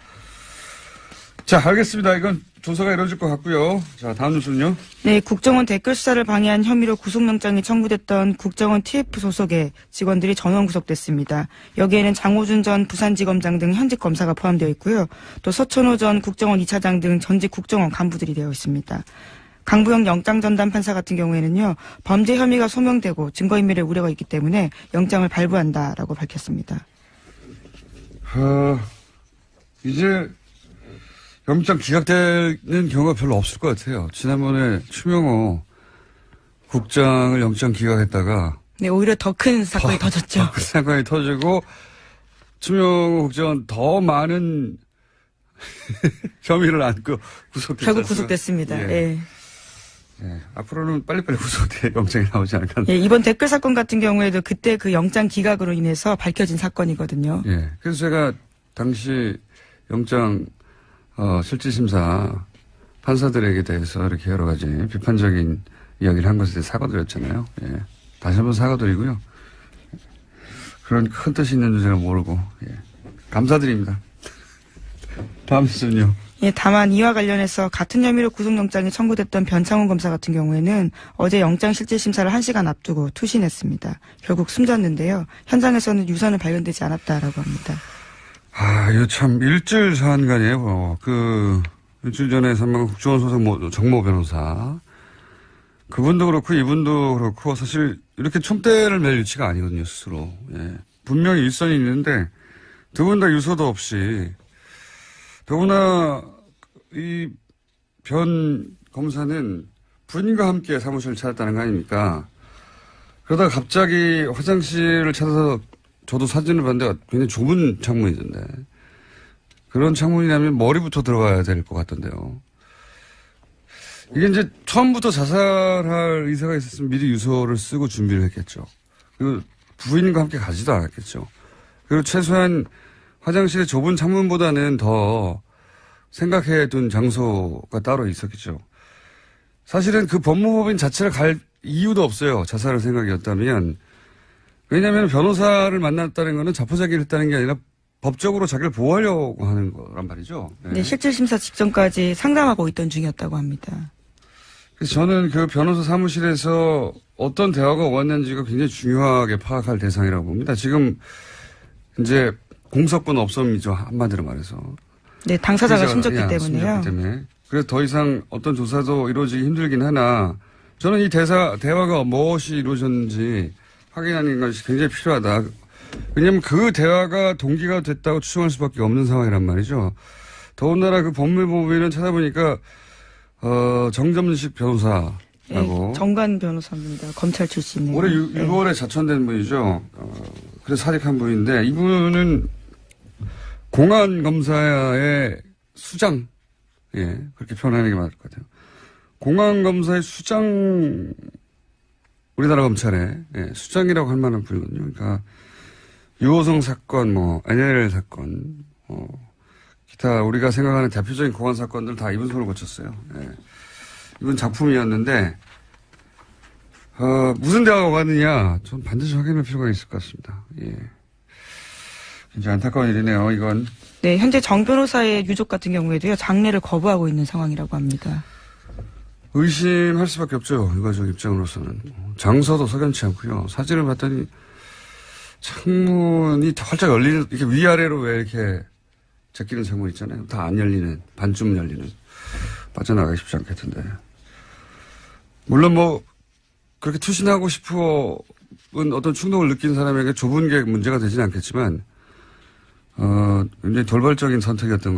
자, 알겠습니다. 이건 조사가 이루어질 것 같고요. 자, 다음 뉴스는요. 네, 국정원 댓글 수사를 방해한 혐의로 구속영장이 청구됐던 국정원 TF 소속의 직원들이 전원 구속됐습니다. 여기에는 장호준 전 부산지검장 등 현직 검사가 포함되어 있고요. 또 서천호 전 국정원 2차장 등 전직 국정원 간부들이 되어 있습니다. 강부영 영장전담 판사 같은 경우에는요, 범죄 혐의가 소명되고 증거인멸의 우려가 있기 때문에 영장을 발부한다라고 밝혔습니다. 이제 영장 기각되는 경우가 별로 없을 것 같아요. 지난번에 추명호 국장을 영장 기각했다가 네, 오히려 더 큰 사건이 터졌죠. 그 사건이 터지고 추명호 국장은 더 많은 혐의를 안고 구속됐습니다. 결국 구속됐습니다. 예. 예, 앞으로는 빨리빨리 구속돼 영장이 나오지 않을까. 예, 이번 댓글 사건 같은 경우에도 그때 그 영장 기각으로 인해서 밝혀진 사건이거든요. 예, 그래서 제가 당시 영장 실질심사 판사들에게 대해서 이렇게 여러 가지 비판적인 이야기를 한 것에 대해 사과드렸잖아요. 예, 다시 한번 사과드리고요. 그런 큰 뜻이 있는 줄 제가 모르고 감사드립니다. 다음 뉴스는요. 예, 다만 이와 관련해서 같은 혐의로 구속영장이 청구됐던 변창훈 검사 같은 경우에는 어제 영장 실질심사를 1시간 앞두고 투신했습니다. 결국 숨졌는데요. 현장에서는 유서는 발견되지 않았다라고 합니다. 이거 참 일주일 사안간이에요. 일주일 전에 사망한 국정원 소속 정모 변호사. 그분도 그렇고 이분도 그렇고 사실 이렇게 총대를 맬 위치가 아니거든요, 스스로. 예. 분명히 일선이 있는데 두 분 다 유서도 없이 더구나 이 변 검사는 부인과 함께 사무실을 찾았다는 거 아닙니까? 그러다가 갑자기 화장실을 찾아서 저도 사진을 봤는데 굉장히 좁은 창문이던데 그런 창문이라면 머리부터 들어가야 될 것 같던데요. 이게 이제 처음부터 자살할 의사가 있었으면 미리 유서를 쓰고 준비를 했겠죠. 그리고 부인과 함께 가지도 않았겠죠. 그리고 최소한 화장실의 좁은 창문보다는 더 생각해둔 장소가 따로 있었겠죠. 사실은 그 법무법인 자체를 갈 이유도 없어요. 자살할 생각이었다면. 왜냐하면 변호사를 만났다는 것은 자포자기를 했다는 게 아니라 법적으로 자기를 보호하려고 하는 거란 말이죠. 네, 실질심사 직전까지 상담하고 있던 중이었다고 합니다. 그래서 저는 그 변호사 사무실에서 어떤 대화가 오갔는지가 굉장히 중요하게 파악할 대상이라고 봅니다. 지금 이제 공석권 없음이죠. 한마디로 말해서. 네, 당사자가 숨졌기 때문에요. 그래서 더 이상 어떤 조사도 이루어지기 힘들긴 하나 저는 이 대화가 무엇이 이루어졌는지 확인하는 것이 굉장히 필요하다. 왜냐하면 그 대화가 동기가 됐다고 추정할 수밖에 없는 상황이란 말이죠. 더군다나 그 법무법인은 찾아보니까 정점식 변호사라고. 네, 정관 변호사입니다. 검찰 출신이에요. 올해 6월에 자천된 분이죠. 그래서 사직한 분인데 이분은 공안검사의 수장. 예, 그렇게 표현하는 게 맞을 것 같아요. 공안검사의 수장, 우리나라 검찰의 수장이라고 할 만한 분이거든요. 그러니까 유호성 사건, NLL 사건, 기타 우리가 생각하는 대표적인 공안 사건들 다 이분 손을 거쳤어요. 예. 이분 작품이었는데 무슨 대화가 오갔느냐, 전 반드시 확인할 필요가 있을 것 같습니다. 예. 굉장히 안타까운 일이네요, 이건. 네, 현재 정 변호사의 유족 같은 경우에도요, 장례를 거부하고 있는 상황이라고 합니다. 의심할 수밖에 없죠, 유가족 입장으로서는. 장소도 석연치 않고요. 사진을 봤더니 창문이 활짝 열리는, 이렇게 위아래로 왜 이렇게 제끼는 창문 있잖아요. 다 안 열리는, 반쯤 열리는. 빠져나가기 쉽지 않겠던데. 물론 그렇게 투신하고 싶은 어떤 충동을 느낀 사람에게 좁은 게 문제가 되지는 않겠지만, 굉장히 돌발적인 선택이었던 것 같아요.